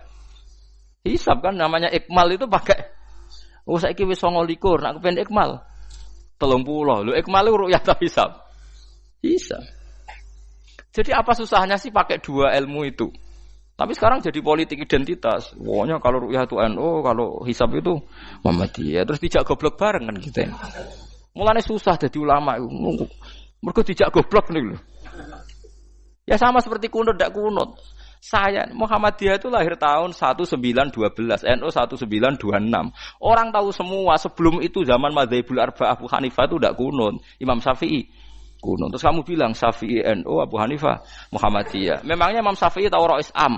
Hisab kan namanya ikmal itu pakai saiki wis 29 nak kepen ikmal 30. Lho ikmal itu ru'yah ta hisab? Hisab. Jadi apa susahnya sih pakai dua ilmu itu? Tapi sekarang jadi politik identitas. Pokoknya kalau ru'yah itu NU, kalau hisab itu Muhammadiyah. Terus dijak goblok bareng kan gitu. Mulane susah jadi ulama itu. Mergo dijak goblok nih lho. Ya sama seperti kunut ndak kunut. Saya Muhammadiyah itu lahir tahun 1912, NU 1926. Orang tahu semua sebelum itu zaman Madzhabul Arba'ah Abu Hanifah itu ndak kunut. Imam Syafi'i kunut. Terus kamu bilang Syafi'i NU, Abu Hanifah Muhammadiyah. Memangnya Imam Syafi'i tahu Ra'is Am?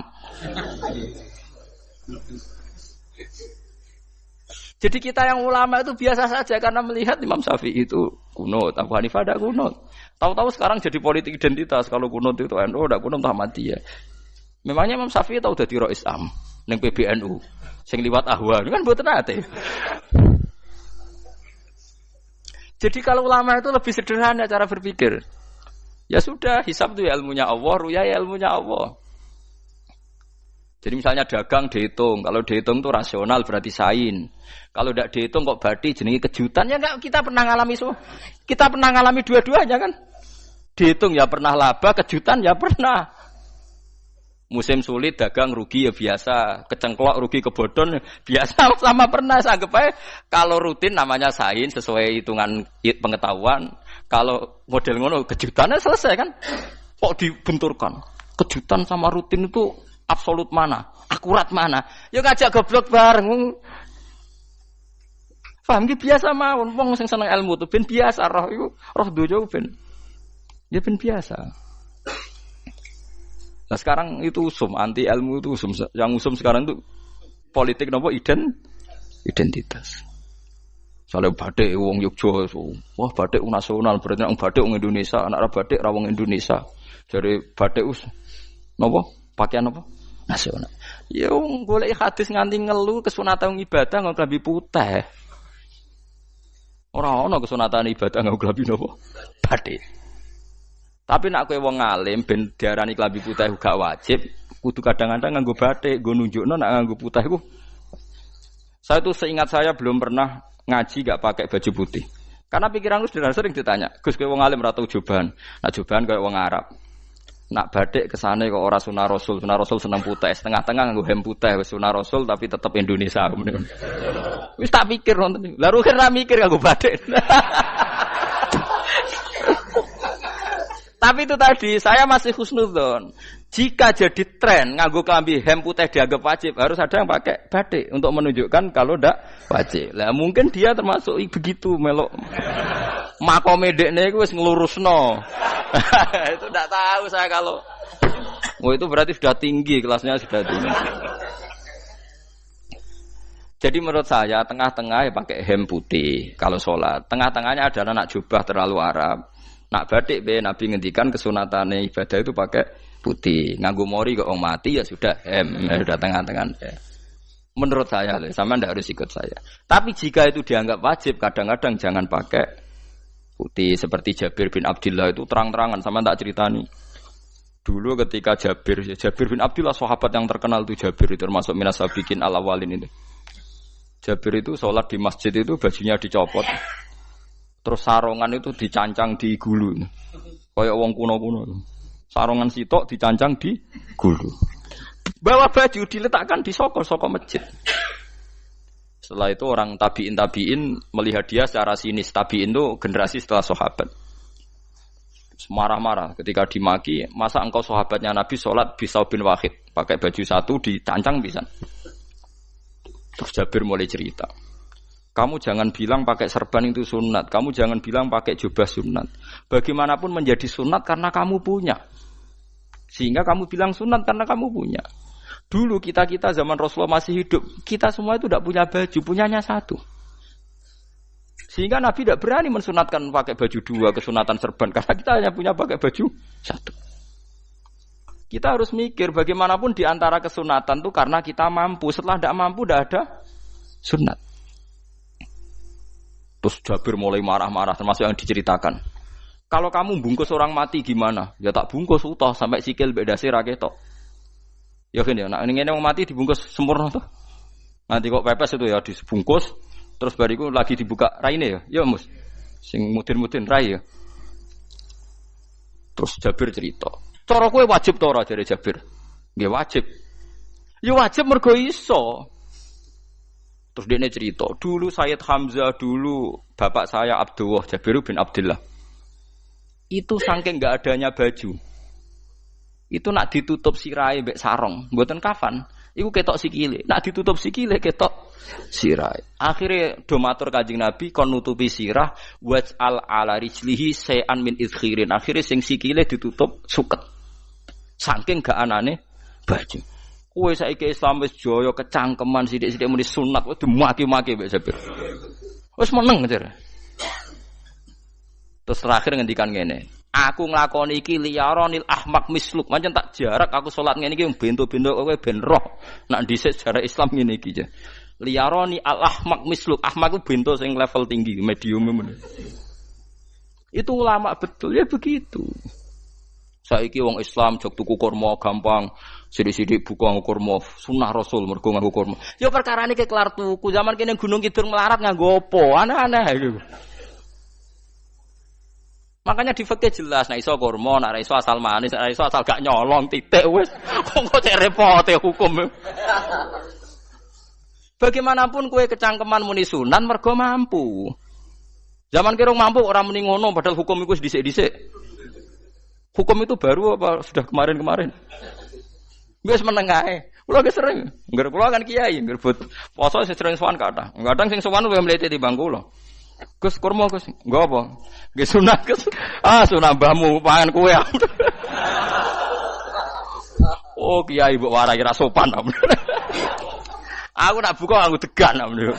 Jadi kita yang ulama itu biasa saja karena melihat Imam Syafi'i itu kunut, Abu Hanifah tidak kunut. Tahu-tahu sekarang jadi politik identitas kalau kunut itu NU, tidak kunut Muhammadiyah. Memangnya Imam Syafi'i tahu dadi Ra'is Am ning PBNU sing liwat ahwa kan mboten ate. Jadi kalau ulama itu lebih sederhana cara berpikir. Ya sudah, hisab itu ya ilmunya Allah, ru'yah ya ilmunya Allah. Jadi misalnya dagang dihitung, kalau dihitung itu rasional berarti sain. Kalau tidak dihitung kok berarti jenenge kejutan ya enggak, kita pernah ngalami semua. Kita pernah ngalami dua-duanya kan. Dihitung ya pernah laba, kejutan ya pernah. Musim sulit dagang rugi ya biasa, kecengklok rugi kebodhon biasa sama pernah. Anggap aja kalau rutin namanya sains sesuai hitungan pengetahuan. Kalau model ngono kejutannya selesai kan. Kok dibenturkan? Kejutan sama rutin itu absolut mana? Akurat mana? Ya ngajak goblok bareng. Paham ki biasa mawon wong sing seneng ilmu tuh ben biasa roh iku roh dojo ben. Ya ben biasa. Nah sekarang itu usum, anti ilmu itu usum. Yang usum sekarang itu politik nopo identitas. Soalnya batik wong Yogyo, wah batik nasional berarti wong batik wong Indonesia, anak batik ra wong Indonesia. Jadi batik nopo pakaian nopo nasional. Ya wong golek hadis nganti ngelu kesunatan ibadah nggo klambi putih. Ora ono kesunatan ibadah nggo klambi nopo batik. Tapi nak kowe wong alim ben diarani klambi putih gak wajib, kudu kadang-kadang nganggo batik, nggo nunjukno nak nganggo putih iku. Saya itu seingat saya belum pernah ngaji gak pakai baju putih. Karena pikiranku sering ditanya, "Gus kowe wong alim ora tau joban." Nak joban koyo wong Arab. Nak batik kesane kok ora sunah Rasul seneng putih, setengah-tengah nganggo hem putih wis sunah Rasul tapi tetep Indonesia. Wis tak pikir nonton. Lah rugen ra mikir nganggo batik. Tapi itu tadi saya masih husnudzon. Jika jadi tren nganggo klambi hem putih dianggap wajib, harus ada yang pakai batik untuk menunjukkan kalau ndak wajib. Lah mungkin dia termasuk begitu melok. Makome dekne iku wis nglurusno. Itu ndak tahu saya kalau. Oh itu berarti sudah tinggi, kelasnya sudah tinggi. Jadi menurut saya tengah-tengah ya pakai hem putih kalau sholat. Tengah-tengahnya adalah nak jubah terlalu Arab. Nak batik be Nabi ngendikan kesunatane ibadah itu pakai putih. Nganggo mori kok mati ya sudah hem, ya sudah tengah-tengah. Menurut saya, sama ndak harus ikut saya. Tapi jika itu dianggap wajib, kadang-kadang jangan pakai putih. Seperti Jabir bin Abdullah itu terang-terangan sama tak ceritani. Dulu ketika Jabir bin Abdullah sahabat yang terkenal itu Jabir itu termasuk minas sabiqin al-awwalin itu. Jabir itu sholat di masjid itu bajunya dicopot. Terus sarongan itu dicancang di gulu. Kayak wong kuno-kuno. Sarongan sitok dicancang di gulu. Bawa baju diletakkan di sokol-sokol masjid. Setelah itu orang tabi'in melihat dia secara sinis. Tabi'in itu generasi setelah sahabat. Marah-marah ketika dimaki. Masa engkau sahabatnya Nabi sholat Bisau bin Wahid. Pakai baju satu dicancang bisa. Terus Jabir mulai cerita. Kamu jangan bilang pakai serban itu sunat. Kamu jangan bilang pakai jubah sunat. Bagaimanapun menjadi sunat karena kamu punya. Sehingga kamu bilang sunat karena kamu punya. Dulu kita zaman Rasulullah masih hidup. Kita semua itu tidak punya baju. Punyanya satu. Sehingga Nabi tidak berani mensunatkan pakai baju dua. Kesunatan serban. Karena kita hanya punya pakai baju satu. Kita harus mikir bagaimanapun di antara kesunatan itu karena kita mampu. Setelah tidak mampu tidak ada sunat. Terus Jabir mulai marah-marah termasuk yang diceritakan. Kalau kamu bungkus orang mati gimana? Ya tak bungkus utuh sampai sikil bedase ra ketok. Ya kan ya, nek ngene wong mati dibungkus sempurna tuh. Nanti kok pepes itu ya dibungkus terus bariku lagi dibuka raine ya. Ya Mus. Sing mudin-mudin rai ya. Terus Jabir cerita. Cara kowe wajib ta ora jare Jabir? Nggih wajib. Ya wajib mergo iso. Terus dia cerita, dulu Sayyid Hamzah, dulu bapak saya Abdullah, Jabir bin Abdullah. Itu saking enggak adanya baju. Itu nak ditutup sirahe mbek sarong, mboten kafan. Iku ketok sikile. Nak ditutup sikile ketok sirahe. Akhire do matur Kanjeng Nabi kon nutupi sirah waj'al ala rijlihi sayan min idkhirin. Akhire sing sikile ditutup suket. Saking gak anane baju. Kowe saiki Islam wis jaya kecangkeman sithik-sithik muni sunat wis dimaki-maki mbek Jabir. Wis meneng jar. Terus terakhir ngendikan ngene. Aku nglakoni iki liyaronil ahmak misluk. Pancen tak jarak aku salat ngene iki bento-bento kowe ben roh. Nak dhisik sejarah Islam ngene iki ya. Liyaroni al ahmak misluk. Ahmak ku bento sing level tinggi, medium men. Itu ulama betul ya begitu. Saiki wong Islam jog tuku kurma gampang. Sidik-sidik buka kurma sunah Rasul mergo nganggo kurma. Ya perkarane ke kelar tuku. Zaman kene Gunung Kidul melarat nganggo apa? Aneh-aneh iku. Makanya di fikih jelas nek iso kurma, nek iso asal manis, nek iso asal gak nyolong titik wis. Kok cek repote hukum. Bagaimanapun kowe kecangkeman muni sunan mergo mampu. Zaman kira mampu orang muni ngono padahal hukum iku wis dhisik-dhisik. Hukum itu baru apa sudah kemarin-kemarin? Wis meneng ae. Kula ge sering, ngger kula kan kiai, ngger poso sering sowan kathah. Kadang sing sowan luwih mlete timbang kula. Gus kurma Gus, nggo apa? Nggih sunah Gus. Ah sunah mbahmu pangan kowe. Oh kiai mbok warai ra sopan. Aku nak buka aku tegan amne.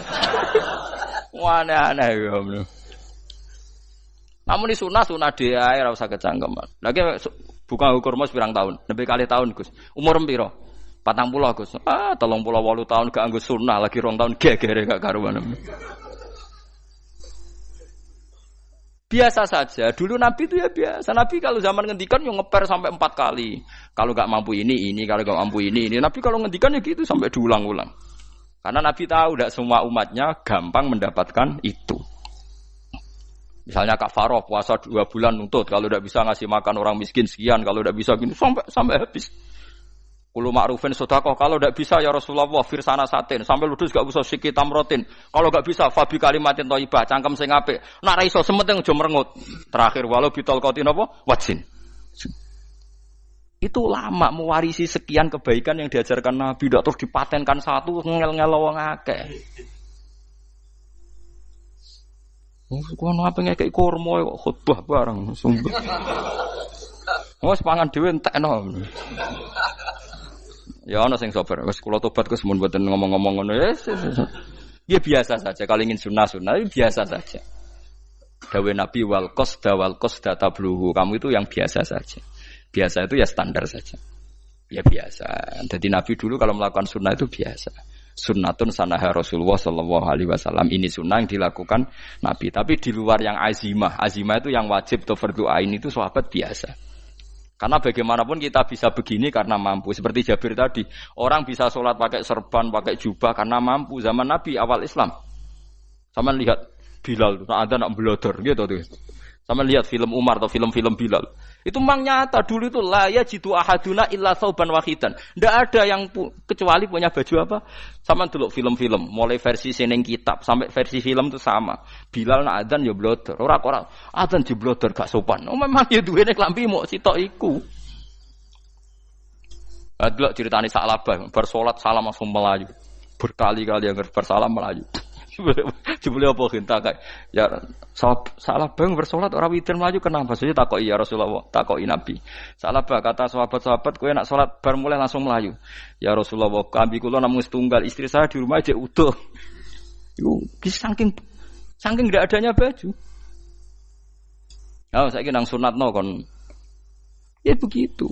Aneh-aneh ya amne. Namun di sunah dia ora usah kecangkeman. Lagi buka kurma pirang tahun, lebih kali tahun Gus. Umur piro? 40 Gus. 38 tahun gak anggo sunah lagi 2 tahun gegere gak karuan. Biasa saja. Dulu Nabi itu ya biasa. Nabi kalau zaman ngendikan yang ngeper sampai 4 kali. Kalau gak mampu ini, kalau gak mampu ini. Nabi kalau ngendikan ya gitu sampai diulang-ulang. Karena Nabi tahu tidak semua umatnya gampang mendapatkan itu. Misalnya kafaroh puasa 2 bulan nuntut, kalau tidak bisa ngasih makan orang miskin sekian, kalau tidak bisa gini sampai habis. Kulo ma'rufin sedekah, kalau tidak bisa ya Rasulullah firsana satin, sampai ludus gak usah sikit tamrotin. Kalau gak bisa fabi kalimatin thayyibah, cangkem sing apik. Nek ra iso sementing aja merengut. Terakhir walau bitol qatin apa? Wajin. Itu lama mewarisi sekian kebaikan yang diajarkan Nabi, tidak terus dipatenkan satu ngel-ngel wong akeh. Kono apa ngekek kurma kok khutbah bareng sumpah. Wes pangan dhewe entekno. Ya ana sing sabar, wis kula tobat Gus mun mboten ngomong-ngomong ngono ya. Ya biasa saja kalau ingin sunnah-sunnah biasa saja. Dawe Nabi wal qasda tabluhu. Kamu itu yang biasa saja. Biasa itu ya standar saja. Ya biasa. Jadi Nabi dulu kalau melakukan sunnah itu biasa. Sunnatun sanaha Rasulullah sallallahu alaihi wasallam. Ini sunnah yang dilakukan Nabi. Tapi di luar yang azimah. Azimah itu yang wajib atau fardhu ain itu sahabat biasa. Karena bagaimanapun kita bisa begini karena mampu. Seperti Jabir tadi. Orang bisa sholat pakai serban, pakai jubah karena mampu. Zaman Nabi awal Islam. Sama lihat Bilal. Ada nak belodor gitu tuh. Sama lihat film Umar atau film-film Bilal. Itu memang nyata dulu itu la yajidu ahaduna illa thawban wahidan. Enggak ada yang kecuali punya baju apa? Sama dulu film-film, mulai versi seneng kitab sampai versi film itu sama. Bilal nak adzan ya blodor. Ora adzan jeblodor gak sopan. Oh memang ya duwene klambi mok sitok iku. Adlok ceritane Sa'labah bar salat salam langsung melayu. Berkali-kali yang bersalam melayu. Jebule apa genta kae. Ya salah bang bersolat ora witir mlayu kenapa? Saja takoki ya Rasulullah, takoki Nabi. Salah bah kata sahabat-sahabat kowe nak salat bar mulai langsung mlayu. Ya Rasulullah, kami kula namung setunggal, istri saya di rumah aja utuh. Iku saking ndak adanya baju. Oh, saiki nang sunatno kon. Ya begitu.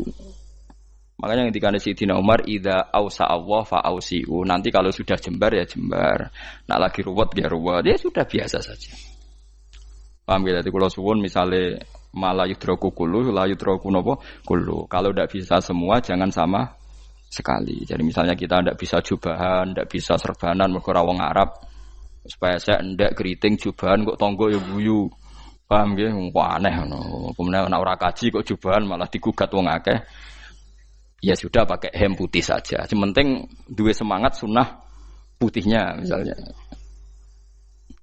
Makanya ketika Sayyidina Umar idza ausa Allah fa ausiu. Nanti kalau sudah jembar ya jembar. Nak lagi ruwet ya ruwet. Ya sudah biasa saja. Paham ya? Jadi kalau suwun misalnya malah yudraku kullu, la yudraku napa kullu. Kalau tidak bisa semua jangan sama sekali. Jadi misalnya kita tidak bisa jubahan, tidak bisa serbanan mergo ora wong Arab. Supaya saya ndak keriting jubahan kok tonggo ya guyu. Paham ya? Wah aneh ngono. Kemudian ana ora kaji kok jubahan malah digugat wong akeh. Ya sudah pakai hem putih saja. Yang penting dua semangat sunnah putihnya misalnya.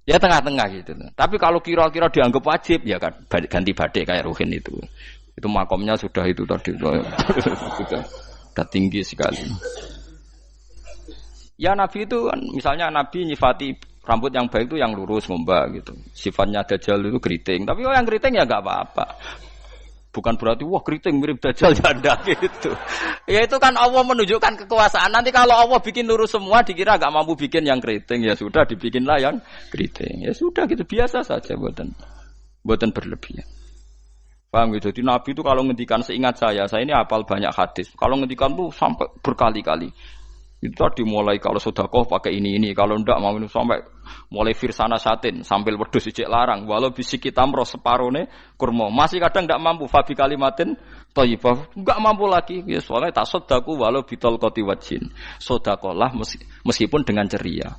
Ya tengah-tengah gitu. Tapi kalau kira-kira dianggap wajib ya kan ganti batik kayak Ruhin itu. Itu makomnya sudah itu tadi sudah tinggi sekali. Ya Nabi itu kan misalnya Nabi nyifati rambut yang baik itu yang lurus ngombak gitu. Sifatnya Dajjal itu keriting. Tapi yang keriting ya enggak apa-apa. Bukan berarti wah keriting mirip Dajjal janda gitu. Ya itu kan Allah menunjukkan kekuasaan. Nanti kalau Allah bikin lurus semua dikira enggak mampu bikin yang keriting, ya sudah dibikinlah yang keriting. Ya sudah gitu biasa saja buatan berlebihan. Paham gitu. Jadi Nabi itu kalau ngendikan seingat saya ini hafal banyak hadis. Kalau ngendikan tuh sampai berkali-kali. Itu tadi mulai kalau sedekah pakai ini, kalau ndak mau minum sampai mulai firsana satin sambil wedhus ijek larang walau bisi kita mro separone kurma masih kadang ndak mampu fabi kalimatin thayyibah enggak mampu lagi ya soalnya tak sedekah walau bitol qoti wajin sedekahlah meskipun dengan ceria.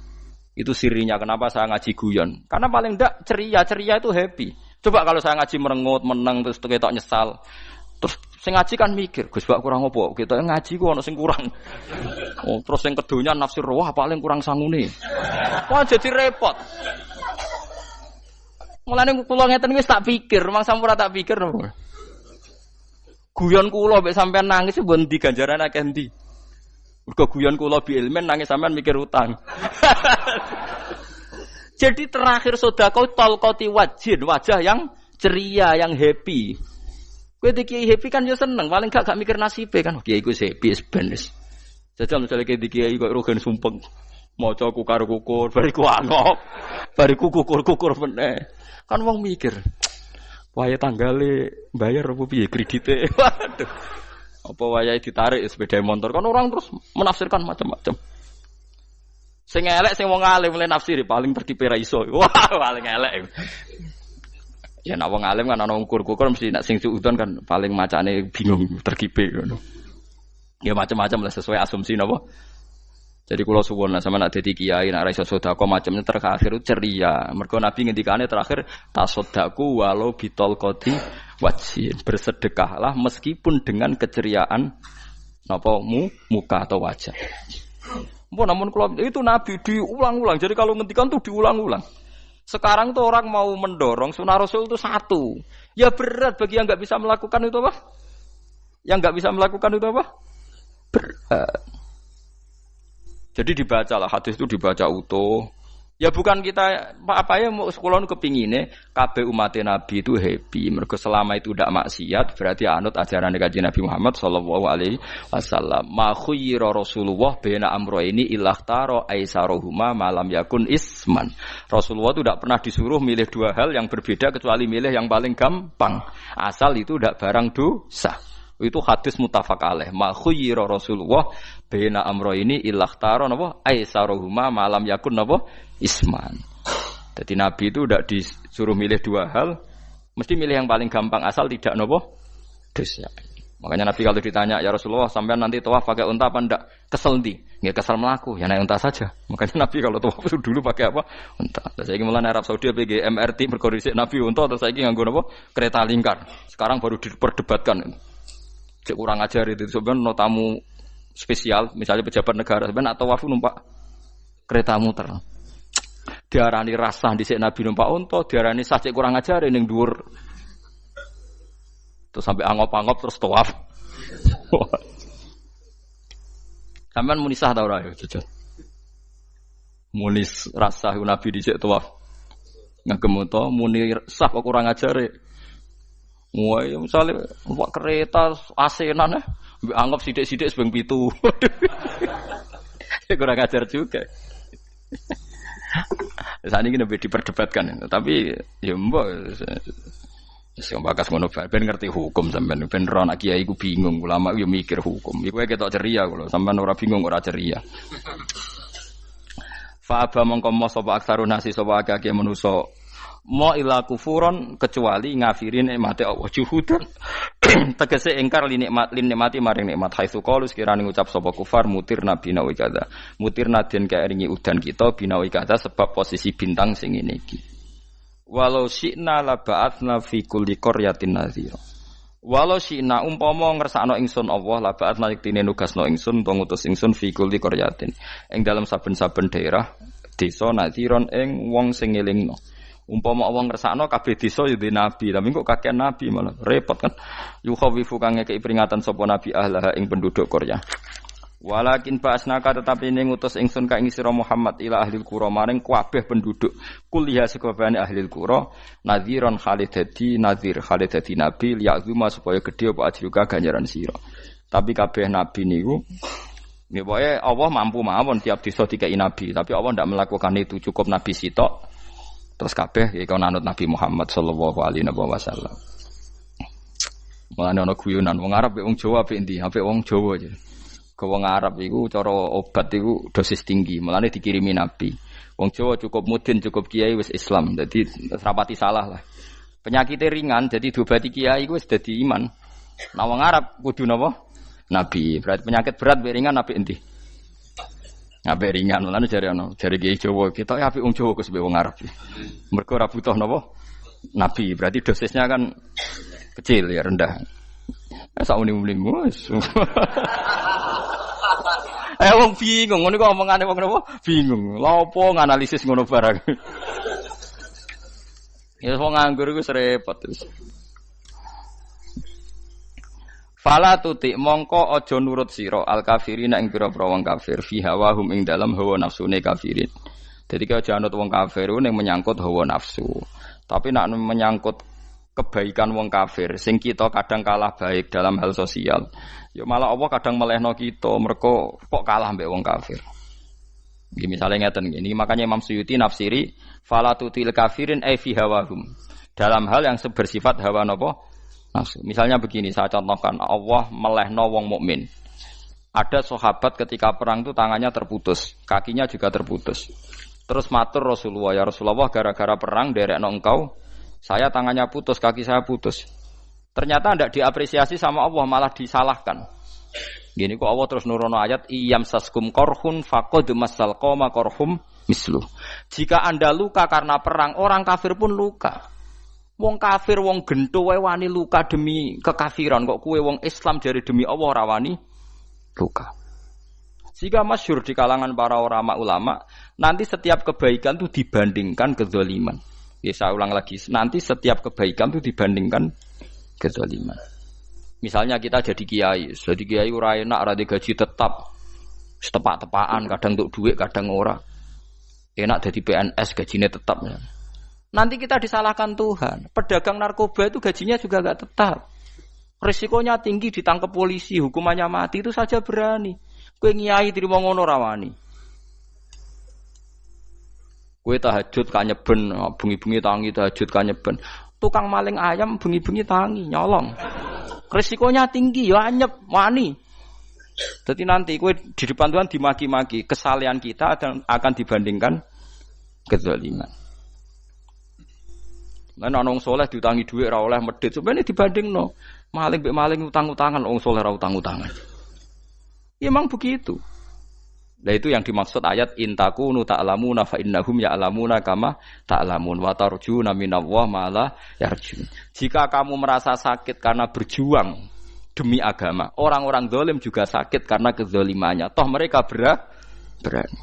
Itu sirinya kenapa saya ngaji guyon karena paling ndak ceria itu happy. Coba kalau saya ngaji merengut meneng terus ketok nyesal terus sing ngaji kan mikir, Gus bak kurang apa? Kita ngaji ku ana sing kurang. Oh, terus sing kedonyan nafsir wah paling kurang sangune. Wah jadi repot. Mulane kula ngeten wis tak pikir, mangsa ora tak pikir. Guyon kula mek sampean nangis mbon ndi ganjaran akeh ndi. Mergo guyon kula bi ilmen nangis sampean mikir utang. Jadi terakhir sedekah talqati wajhin, wajah yang ceria, yang happy. Kowe iki happy kan yo seneng, paling gak mikir nasibe kan. Kiai iku happy ben wis. Jajal misale kiai kok rogen sumpeng. Maca kukar kukur, bariku angop. Bariku kukur meneh. Kan wong mikir. Wayahe tanggale bayar apa piye kredite. Waduh. Apa wayahe ditarik sepeda motor kan orang terus menafsirkan macam-macam. Sing elek sing wong alim mulai nafsiri paling tertipe ra iso. Wah, paling elek. Ya nek wong alim kan ana ukur-ukur mesti nek sing suudon kan paling macane bingung terkipe ngono. Ya macam-macam lah sesuai asumsi napa. Jadi kula suwun lah sama nek dadi kiai nek ra iso sedekah macamnya terakhir ceria. Mergo Nabi ngendikane terakhir tasaddaku walau bitol qoti wajhin. Bersedekahlah meskipun dengan keceriaan napa muka atau wajah. Namun kalau itu Nabi diulang-ulang. Jadi kalau ngendikan tuh diulang-ulang. Sekarang tuh orang mau mendorong sunnah Rasul itu satu. Ya berat bagi yang nggak bisa melakukan itu apa? Yang enggak bisa melakukan itu apa? Berat. Jadi dibacalah hadis itu dibaca utuh. Ya bukan kita apa ya mau sekolah kepingine kabeh umat Nabi itu happy. Mergo selama itu tidak maksiat berarti anut ajaran Kanjeng Nabi Muhammad sallallahu alaihi wasallam. Ma khuyira Rasulullah baina amrayni ilakhtara aisarohuma malam yakun isman. Rasulullah itu tidak pernah disuruh milih dua hal yang berbeda kecuali milih yang paling gampang. Asal itu tidak barang dosa. Itu hadis muttafaq alaih. Ma khuyira Rasulullah baina amrayni ilakhtara napa aisarohuma malam yakun napa isman. Jadi Nabi itu tidak disuruh milih dua hal, mesti milih yang paling gampang asal tidak nopo dosa. Makanya Nabi kalau ditanya, ya Rasulullah sampean nanti tawaf pakai unta apa ndak? Kesel ndi? Nggih kesel melaku, ya naik unta saja. Makanya Nabi kalau tawaf dulu pakai apa? Unta. Terus saiki mulane Arab Saudi PG MRT berkoordinasi Nabi unta terus saiki nganggo napa? Kereta lingkar. Sekarang baru diperdebatkan. Cek kurang ajar itu sebenarnya no tamu spesial, misalnya pejabat negara sebenarnya atau tawaf numpak kereta muter. Diarani rasah dhisik Nabi numpak unta, diarani sah cek kurang ajar ning dhuwur. Terus sampai angop-angop terus tawaf. Sampeyan muni sah ta ora ya, jajal. Muni rasah Nabi dhisik tawaf. Ngagem unta muni sah kok kurang ajar. Wah, ya misalnya numpak kereta asenan anggap sithik-sithik sebeng 7. Ya kurang ajar juga. Saat ini lebih diperdebatkan, tapi ya mbak, sing bakas ngono ben ngerti hukum sampean, ben ora anak kiai iku bingung, ulama yo mikir hukum. Iku ketok ceria kula, sampean ora bingung ora ceria. Fa aba mongko sapa aksarun nasi sapa akeh manusa mo ila kufuron kecuali ngafirin nikmate Allah juhudan tegese ingkar li nikmati maring nikmat haitsu qalu sekirane ngucap sapa kufar mutir nabi nawi kada mutir naden kaeringi udan kita binawi kada sebab posisi bintang sing ngene iki walau syi'na la ba'atsna fi kulli qaryatin nadhira walau syi'na umpama ngersakno ingsun Allah la ba'atsna yektine nugasno ingsun utawa ngutus ingsun fi kulli qaryatin ing dalam saben-saben daerah desa nadhiron ing wong sing ngelingno. Umpama wong ngersakno kabeh desa ya nabi, tapi kok kakean nabi malah repot kan. Yukhawifu kang ngekeki peringatan sapa nabi ahlaha ing penduduk Qaryah. Walakin ba'asnaka tetapi ning ngutus ingsun ka ing sira Muhammad ila ahlil qura maring kabeh penduduk kuliah sekabehane ahlil qura nadhiran khalidati nadhir khalidati nabi liya'zuma supaya gedhe apa ajruka ganjaran sira. Tapi kabeh nabi niku nggih pokoke Allah mampu mawon tiap desa dikai nabi, tapi Allah ndak melakukan itu, cukup nabi sitok. Terus kabeh iki ana anut Nabi Muhammad sallallahu alaihi wasallam. Mulane ana guyonan wong Arab wong Jawa apik endi? Apik wong Jawa aja. Ke wong Arab iku cara obat iku dosis tinggi, mulane dikirimi Nabi. Wong Jawa cukup mudin, cukup kiai wis Islam. Dadi rapati salah lah. Penyakitnya ringan, jadi diobati kiai iku wis dadi iman. Nah wong Arab kudu napa? Nabi. Berarti penyakit berat mbek ringan apik endi? Apik ringan, lan jare kiai Jawa, kita apik wong Jawa Gus mbek wong Arab. Mergo ora butuh napa? Nabi, berarti dosisnya kan kecil ya, rendah. Sauni-uni wis. Wong bingung, ngono kok omongane wong napa? Bingung. Lha opo nganalisis ngono barang. Ya wong nganggur iku repot terus. Fala tutik mongko aja nurut sira al kafirin ing pira-pira wong kafir fi hawahum ing dalam hawa nafsune kafirin. Dadi kaya aja anut wong kafir ning menyangkut hawa nafsu. Tapi nek menyangkut kebaikan wong kafir sing kita kadang kalah baik dalam hal sosial, ya malah Allah kadang melehno kita mergo kok kalah mbek wong kafir. Nggih misale ngeten iki makanya Imam Suyuti nafsiri fala tutil kafirin ai fi hawahum. Dalam hal yang bersifat hawa napa? Nafsu. Misalnya begini, saya contohkan Allah melehno wong mukmin. Ada sahabat ketika perang itu tangannya terputus, kakinya juga terputus. Terus matur Rasulullah, ya Rasulullah gara-gara perang derekno engkau, saya tangannya putus, kaki saya putus. Ternyata tidak diapresiasi sama Allah, malah disalahkan. Gini kok Allah terus nurono ayat iyam saskum korhun faqad masal qoma korhum misluh. Jika Anda luka karena perang, orang kafir pun luka. Wong kafir, wong gento wae wani luka demi kekafiran, kok kuwe wong Islam jare demi Allah ora wani luka. Jika masyhur di kalangan para ulama, nanti setiap kebaikan itu dibandingkan kezaliman. Ya saya ulang lagi, nanti setiap kebaikan itu dibandingkan kezaliman. Misalnya kita jadi kiai ora enak, ora di gaji tetap, setepak-tepakan, kadang untuk duit, kadang ora. Enak jadi PNS gajinya tetap. Nanti kita disalahkan Tuhan. Pedagang narkoba itu gajinya juga enggak tetap. Risikonya tinggi ditangkap polisi, hukumannya mati itu saja berani. Kowe ngiyai trimo ngono ra wani. Kowe tahajud ka nyeben, bengi-bengi tangi tahajud ka nyeben. Tukang maling ayam bengi-bengi tangi nyolong. Risikonya tinggi ya anyep wani. Jadi nanti kowe di depan Tuhan dimaki-maki, kesalehan kita akan dibandingkan kezaliman. Lan ana wong saleh diutangi dhuwit ora oleh medhit, sebenarnya dibandingno. Maling mbek maling utang-utangan, wong saleh ora utang-utangan. Ya memang begitu. Nah itu yang dimaksud ayat intakunu ta'lamuna fa innahum ya'lamuna kama ta'lamun wa tarjuna minallah ma la yarjun. Jika kamu merasa sakit karena berjuang demi agama, orang-orang zalim juga sakit karena kezalimannya. Toh mereka berani.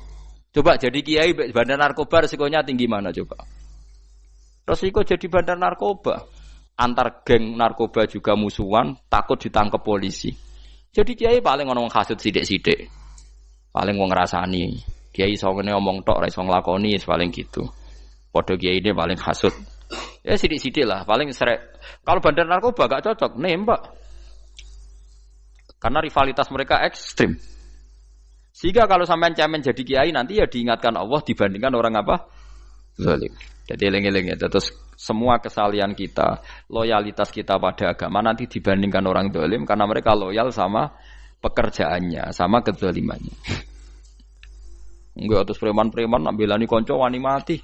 Coba jadi kiai bandar narkoba resikonya tinggi mana coba? Resiko jadi bandar narkoba. Antar geng narkoba juga musuhan, takut ditangkap polisi. Jadi kiai paling ngomong hasud sidik-sidik. Paling wong ngrasani. Kiai iso ngene omong tok ora iso nglakoni paling gitu. Padha kiai ini paling hasud. Ya sidik-sidik lah, paling serek. Kalau bandar narkoba gak cocok, nembak. Karena rivalitas mereka ekstrim. Sehingga kalau sampean cemen jadi kiai nanti ya diingatkan Allah dibandingkan orang apa? Zalim. Jadi eling-eling ya. Terus semua kesalahan kita, loyalitas kita pada agama nanti dibandingkan orang zalim karena mereka loyal sama pekerjaannya, sama kezalimannya. Enggak terus preman-preman nak belani kanca wani mati.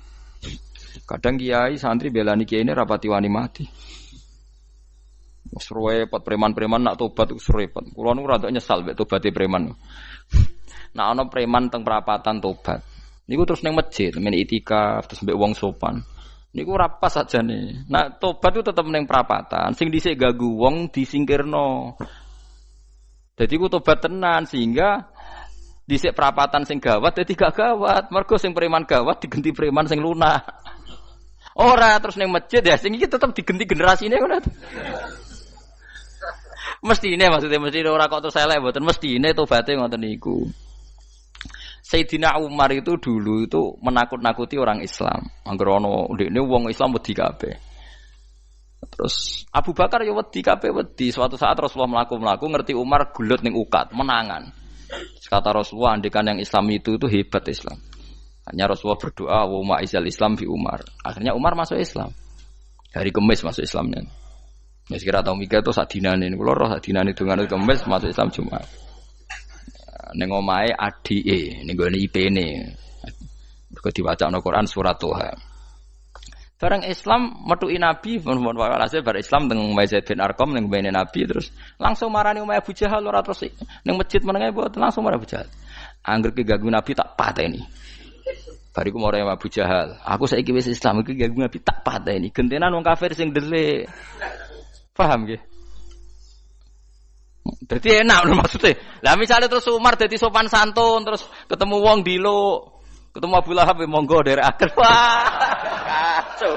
Kadang kiai santri belani kiai ini rapati wani mati. Wis repot preman-preman nak tobat wis repot. Kulo nu rada nyesal mek tobaté preman. Nah ana preman teng perapatan tobat. Niku terus nang masjid, men itikaf terus mbek wong sopan. Niku ora pas sajane. Nah tobat itu tetep nang perapatan. Sing dhisik ganggu wong disingkirno. Dadi ku tobat tenan sehingga dhisik perapatan sing gawat dadi gak gawat. Mergo sing preman gawat digenti preman sing lunak. Ora terus nang masjid ya sing iki tetep digenti generasine ngono. Mestine maksudnya mesti ora kok terus elek mboten mestine tobaté ngoten niku. Sayyidina Umar itu dulu itu menakut-nakuti orang Islam. Angger ana ndekne wong Islam wedi kabeh. Terus Abu Bakar ya wedi kabeh wedi. Suatu saat Rasulullah mlaku-mlaku ngerti Umar gulut ning ukat, menangan. Kata Rasulullah andikan yang Islam itu hebat Islam. Hanya Rasulullah berdoa wa ma'izal Islam fi Umar. Akhirnya Umar masuk Islam. Hari Kamis masuk Islamnya. Ya sekira tau mikir itu sak dinane niku lho sak dinane dongan Kamis masuk Islam Jumat. Ning omahe adike ning gone IP-ne. Mergo diwacana Quran surat Toha. Bareng Islam metuki Nabi, mun walhasil bar Islam teng Zaid bin Arqam ning mbene Nabi terus langsung marani Umayyah Abu Jahal ora terus ning masjid menenge mboten langsung marani Abu Jahal. Angger ki ganggu Nabi tak pateni. Bariku marani Abu Jahal, aku saiki wis Islam iki ganggu Nabi tak pateni. Gentenan wong kafir sing ndelik. Paham nggih? Dadi enak maksudnya. Lah misalnya terus Umar dadi sopan santun terus ketemu wong dilo, ketemu Abu Lahab monggo derek akhir. Wah. Kacau.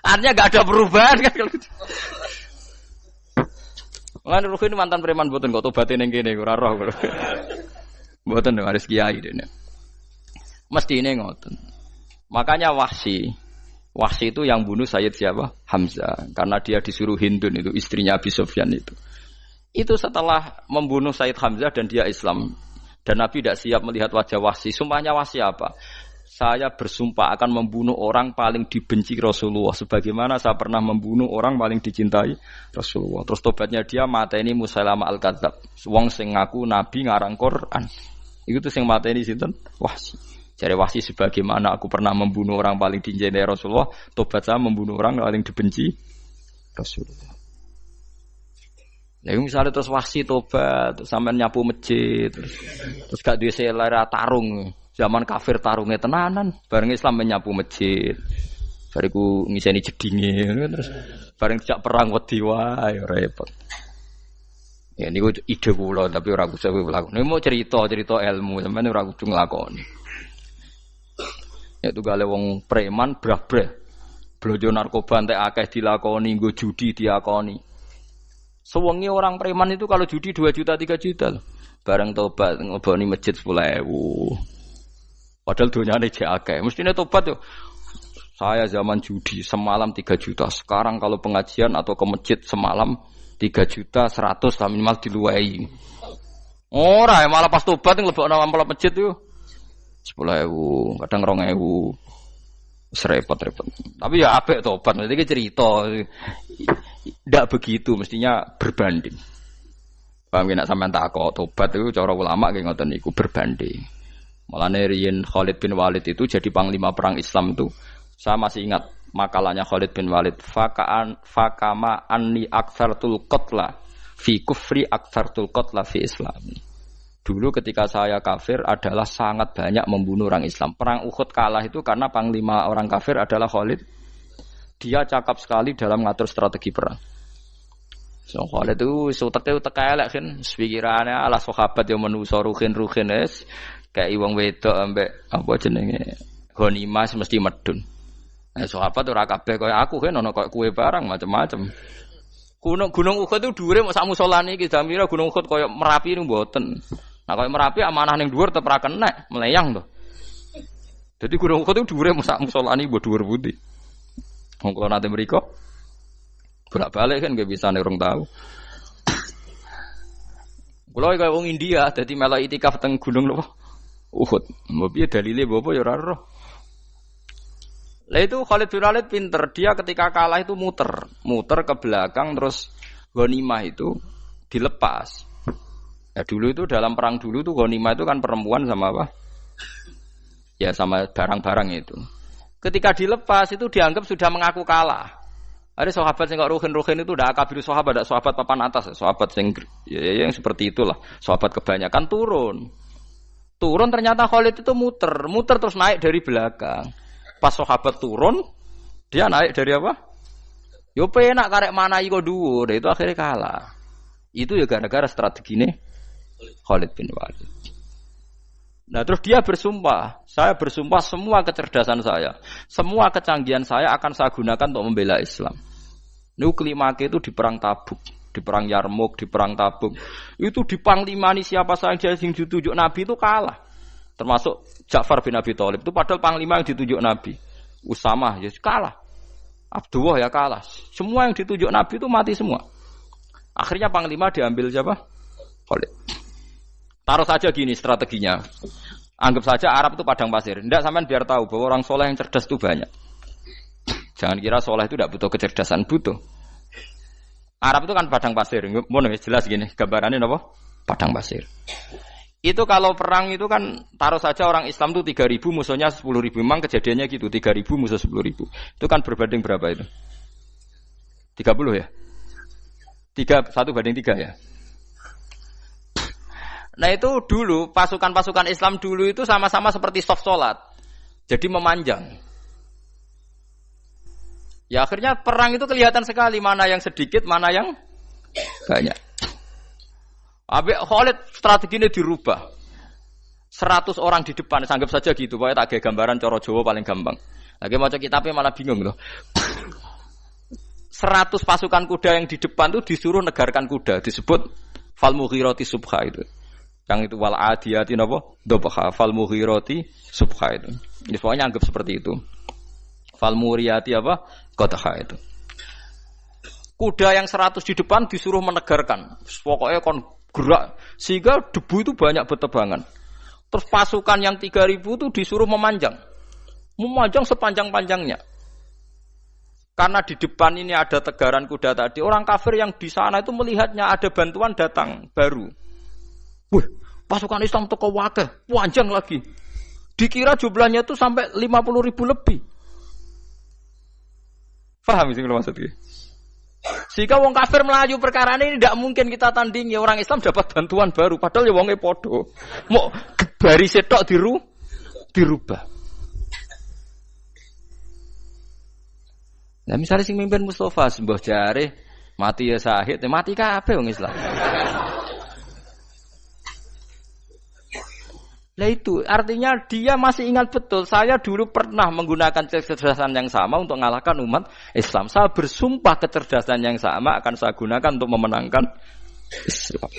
Artinya enggak ada perubahan kan kalau gitu. Lan Ruhin mantan preman mboten kok tobaté ning kene ora roh kok. Mboten harus kiai dene. Mestine ngoten. Makanya Wahsy itu yang bunuh Sayyid siapa? Hamzah. Karena dia disuruh Hindun itu istrinya Abi Sufyan itu. Itu setelah membunuh Sayyid Hamzah dan dia Islam. Dan Nabi tidak siap melihat wajah Wahsy. Sumpahnya Wahsy apa? Saya bersumpah akan membunuh orang paling dibenci Rasulullah. Sebagaimana saya pernah membunuh orang paling dicintai Rasulullah. Terus tobatnya dia mateni Musailamah al-Kadzab. Wong sing ngaku Nabi ngarang Quran. Itu tuh sing mateni sinten? Wahsy. Jare Wahsy sebagaimana aku pernah membunuh orang paling dicintai Rasulullah, tobat saya membunuh orang paling dibenci Rasulullah. Lah misalnya terus Wahsy tobat, terus sampean nyapu masjid, terus gak duwe selera tarung. Zaman kafir tarungnya tenanan, bareng Islam menyapu masjid. Bariku ngiseni jedinge terus bareng dijak perang wedi wae repot. Ya niku ide kula tapi ora kudu nglakoni. Nek mau cerita ilmu sampeyan ora kudu nglakoni. Ya tugale wong preman brah-breh. Blojo narkoba entek akeh dilakoni, nggo judi diakoni. Sewengi orang preman itu kalau judi 2 juta 3 juta loh. Bareng tobat ngeboni masjid 10.000. Padahal donyane jek akeh. Mestine tobat yo. Saya zaman judi semalam 3 juta. Sekarang kalau pengajian atau ke masjid semalam 3 juta 100 lah minimal diluwei. Ora ya malah pas tobat nglebokno amplop masjid yo 10.000, kadang 2.000. Repot-repot. Tapi ya apik tobat, mesti cerita. Tidak begitu, mestinya berbanding. Paham nek sampean takok tobat itu cara ulama nggih ngoten niku berbanding. Mulane riyen Khalid bin Walid itu jadi panglima perang Islam itu. Saya masih ingat makalahnya Khalid bin Walid, fakama anni aktsartul qatla fi kufri aktsartul qatla fi islami. Dulu ketika saya kafir adalah sangat banyak membunuh orang Islam. Perang Uhud kalah itu karena panglima orang kafir adalah Khalid. Dia cakap sekali dalam ngatur strategi perang. So Khalid itu utek elek kan, pikirane ala sahabat yang menuso ruhin es kayak wong wedok ambek apa jenenge ghanimah mesti medun. Sahabat ora kabeh kaya aku kan ono kaya kue barang macam-macam. Gunung Uhud itu dhuwure mok sak musolane iki jamira Gunung Uhud kaya Merapi niku mboten. Nah kaya Merapi amanah ning dhuwur tetep ra kenek, meleyang to. Dadi Gunung Uhud itu dhuwure mok sak musolane mbok dhuwur pundi. Wong kula nate mriko bolak-balik kan nggak bisa nerong tahu. Kula kaya wong India dadi melok itikaf teng gunung lho Uhud. Mbok piye dalile apa ya ora roh. Lah itu Khalid bin Walid pinter, dia ketika kalah itu muter ke belakang terus ghanimah itu dilepas. Ya dulu itu dalam perang dulu tuh ghanimah itu kan perempuan sama apa? Ya sama barang-barang itu. Ketika dilepas itu dianggap sudah mengaku kalah. Ada sahabat yang ruhin itu udah akabir sahabat, ada sahabat papan atas, sahabat yang seperti itulah. Sahabat kebanyakan turun ternyata Khalid itu muter terus naik dari belakang. Pas sahabat turun, dia naik dari apa? Yo penak karek mana iko dhuwur, itu akhirnya kalah. Itu ya gara-gara strategi ini Khalid bin Walid. Nah terus dia bersumpah, saya bersumpah semua kecerdasan saya, semua kecanggihan saya akan saya gunakan untuk membela Islam. Nuklimake itu di perang Tabuk, di perang Yarmouk, di perang Tabuk. Itu di panglimani siapa saja yang ditunjuk Nabi itu kalah. Termasuk Ja'far bin Abi Thalib itu padahal panglima yang ditunjuk Nabi. Usamah ya kalah. Abdullah ya kalah. Semua yang ditunjuk Nabi itu mati semua. Akhirnya panglima diambil siapa? Khalid. Taruh saja gini strateginya. Anggap saja Arab itu padang pasir. Tidak sampean biar tahu bahwa orang soleh yang cerdas itu banyak. Jangan kira soleh itu tidak butuh kecerdasan, butuh. Arab itu kan padang pasir. Mau jelas gini gambarannya apa? Padang pasir. Itu kalau perang itu kan taruh saja orang Islam itu 3.000 musuhnya 10.000. Memang kejadiannya gitu 3.000 musuh 10.000. Itu kan berbanding berapa itu? 30 ya? 1 banding 3 ya? Nah itu dulu pasukan-pasukan Islam dulu itu sama-sama seperti soft sholat. Jadi memanjang. Ya akhirnya perang itu kelihatan sekali mana yang sedikit, mana yang banyak. Habis Khalid strateginya dirubah. 100 orang di depan, anggap saja gitu. Pokoknya tak kayak gambaran coro Jawa paling gampang. Lagi maca kitabnya malah bingung loh. 100 pasukan kuda yang di depan itu disuruh negarkan kuda, disebut fal mughirati subha itu. Yang itu wal adiyati napa? Dobha fal mughirati subha itu. Jadi pokoknya anggap seperti itu. Fal muriyati apa? Qadha itu. Kuda yang 100 di depan disuruh menegarkan. Pokoknya kon gerak sehingga debu itu banyak bertebangan. Terus pasukan yang 3.000 itu disuruh memanjang sepanjang-panjangnya. Karena di depan ini ada tegaran kuda tadi, orang kafir yang di sana itu melihatnya ada bantuan datang baru. Wih, pasukan Islam teko wakeh, panjang lagi. Dikira jumlahnya itu sampai 50.000 lebih. Paham sih kalau maksudnya? Sehingga wong kafir melaju perkara ini tidak mungkin kita tandingi. Orang Islam dapat bantuan baru padahal ya wonge podo. Mau baris tok dirubah. Nah misalnya sing mimpin Mustafa sembah jare mati ya syahid, mati kabeh wong Islam. Lah itu artinya dia masih ingat betul saya dulu pernah menggunakan kecerdasan yang sama untuk mengalahkan umat Islam. Saya bersumpah kecerdasan yang sama akan saya gunakan untuk memenangkan Islam.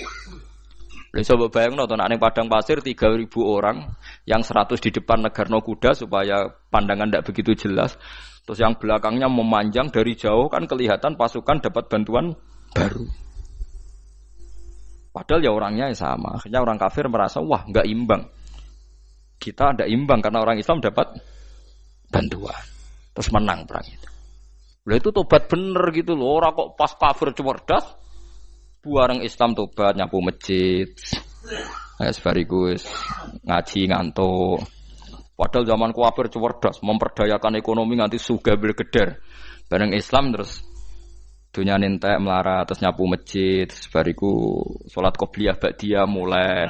Lalu coba bayangin nonton ning padang pasir 3.000 orang yang 100 di depan negarno kuda supaya pandangan tidak begitu jelas. Terus yang belakangnya memanjang dari jauh kan kelihatan pasukan dapat bantuan baru. Padahal ya orangnya sama. Akhirnya orang kafir merasa wah nggak imbang. Kita ada imbang karena orang Islam dapat bantuan. Terus menang perang itu. Lah itu tobat bener gitu loh. Orang kok pas kafir cerdas, buareng Islam tobat nyapu masjid. Sebarigus ngaji ngantuk. Padahal zaman kafir cerdas, memperdayakan ekonomi nganti sugih bergeder. Bareng Islam terus dunia nentek melarat terus nyapu masjid, sebariku sholat qobliyah ba'diyah mulai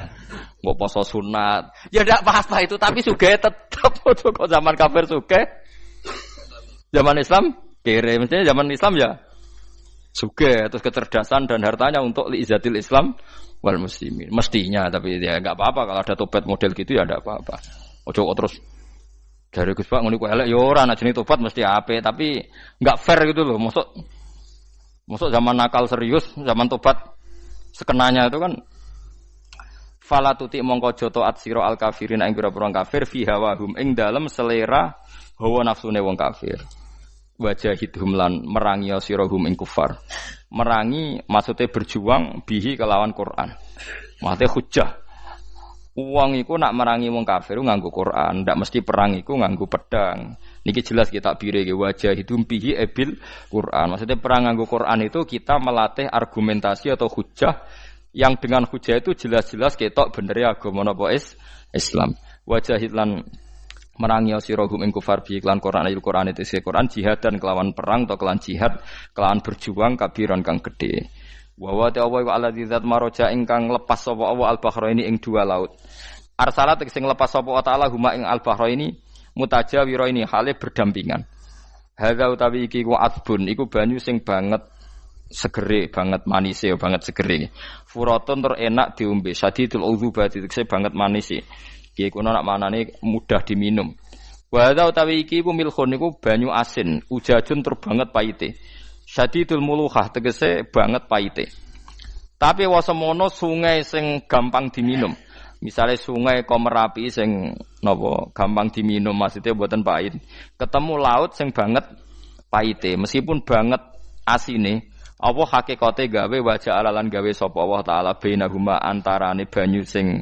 mau poso sunat. Ya tidak apa-apa itu, tapi sugih tetap. Kok zaman kafir sugih, zaman Islam kere. Mestinya zaman Islam ya sugih, terus kecerdasan dan hartanya untuk liizatil Islam wal muslimin. Mestinya, tapi ya enggak apa-apa kalau ada tobat model gitu ya enggak apa-apa. Ojo terus dari Gus Pak ngene ku elek ya ora, nek jenenge tobat mesti apik, tapi enggak fair gitu loh. Maksud zaman nakal serius, zaman tobat sekenanya itu kan fala tuti mongko joto atsira al kafirin ing pira-pira kafir fi hawahum ing dalem selera hawa nafsune wong kafir. Wajahidhum lan merangi sirahum ing kufar. Merangi maksudnya berjuang bihi kelawan Quran. Maksudnya hujjah. Uang iku nak merangi wong kafir nganggo Quran, ndak mesti perang iku nganggo pedang. Niki jelas kita bire ke wajah hidum bihi ebil Quran. Maksudnya perang nganggo Quran itu kita melatih argumentasi atau hujah yang dengan hujah itu jelas-jelas ketok bener agama napa Islam. Wajah lan merangi sirahum ing kufar bi iklan Quran ayat Quran itu Quran jihad dan kelawan perang atau kelawan jihad kelawan berjuang kabiran kang gede. Wa wa ta'ala wa alladzi zat maroja ingkang lepas sapa Allah al-bahraini ing dua laut. Arsalat sing lepas sapa ta'ala huma ing al-bahraini mutajawiraini hale berdampingan. Hadza utawi iki ku adbun iku banyu sing banget segere, banget manise, banget segere. Furatun tur enak diombe, sadidul udzubati tekse banget manise. Iki kuno nak manane mudah diminum. Wa hadza utawi iki ku milkhun iku banyu asin, ujajun tur banget paite. Syadidul muluhah tegese banget paite. Tapi wasemono sungai sing gampang diminum. Misalnya sungai Komerapi sing napa gampang diminum maksudnya mboten pahit. Ketemu laut sing banget paite, meskipun banget asine, apa hakikate gawe wajah alalan gawe sapa Allah taala bainahuma antarane banyu sing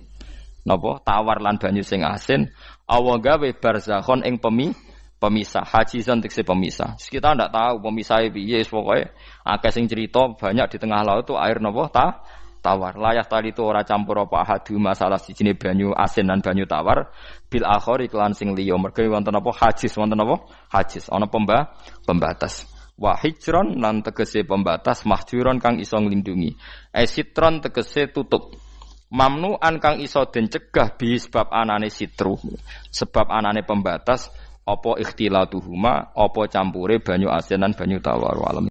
napa tawar lan banyu sing asin, Allah gawe barzakhon ing pemisah, hajizan tekse pemisah. Kita ndak tahu pemisahnya piye, pokoke akeh sing cerita banyak di tengah laut itu air napa tawar. Layah tadi itu ora campur apa hadu masalah sijine banyu asin dan banyu tawar bil akhir iklan sing liya. Mergo wonten apa hajiz, wonten apa hajiz, ana pembatas. Wa hijron lan tegese pembatas, mahjuron kang iso nglindungi. Sitron tegese tutup. Mamnuan kang iso den cegah bi sebab anane sitru. Sebab anane pembatas apa ikhtilatuhuma apa campure banyu asin lan banyu tawar alam.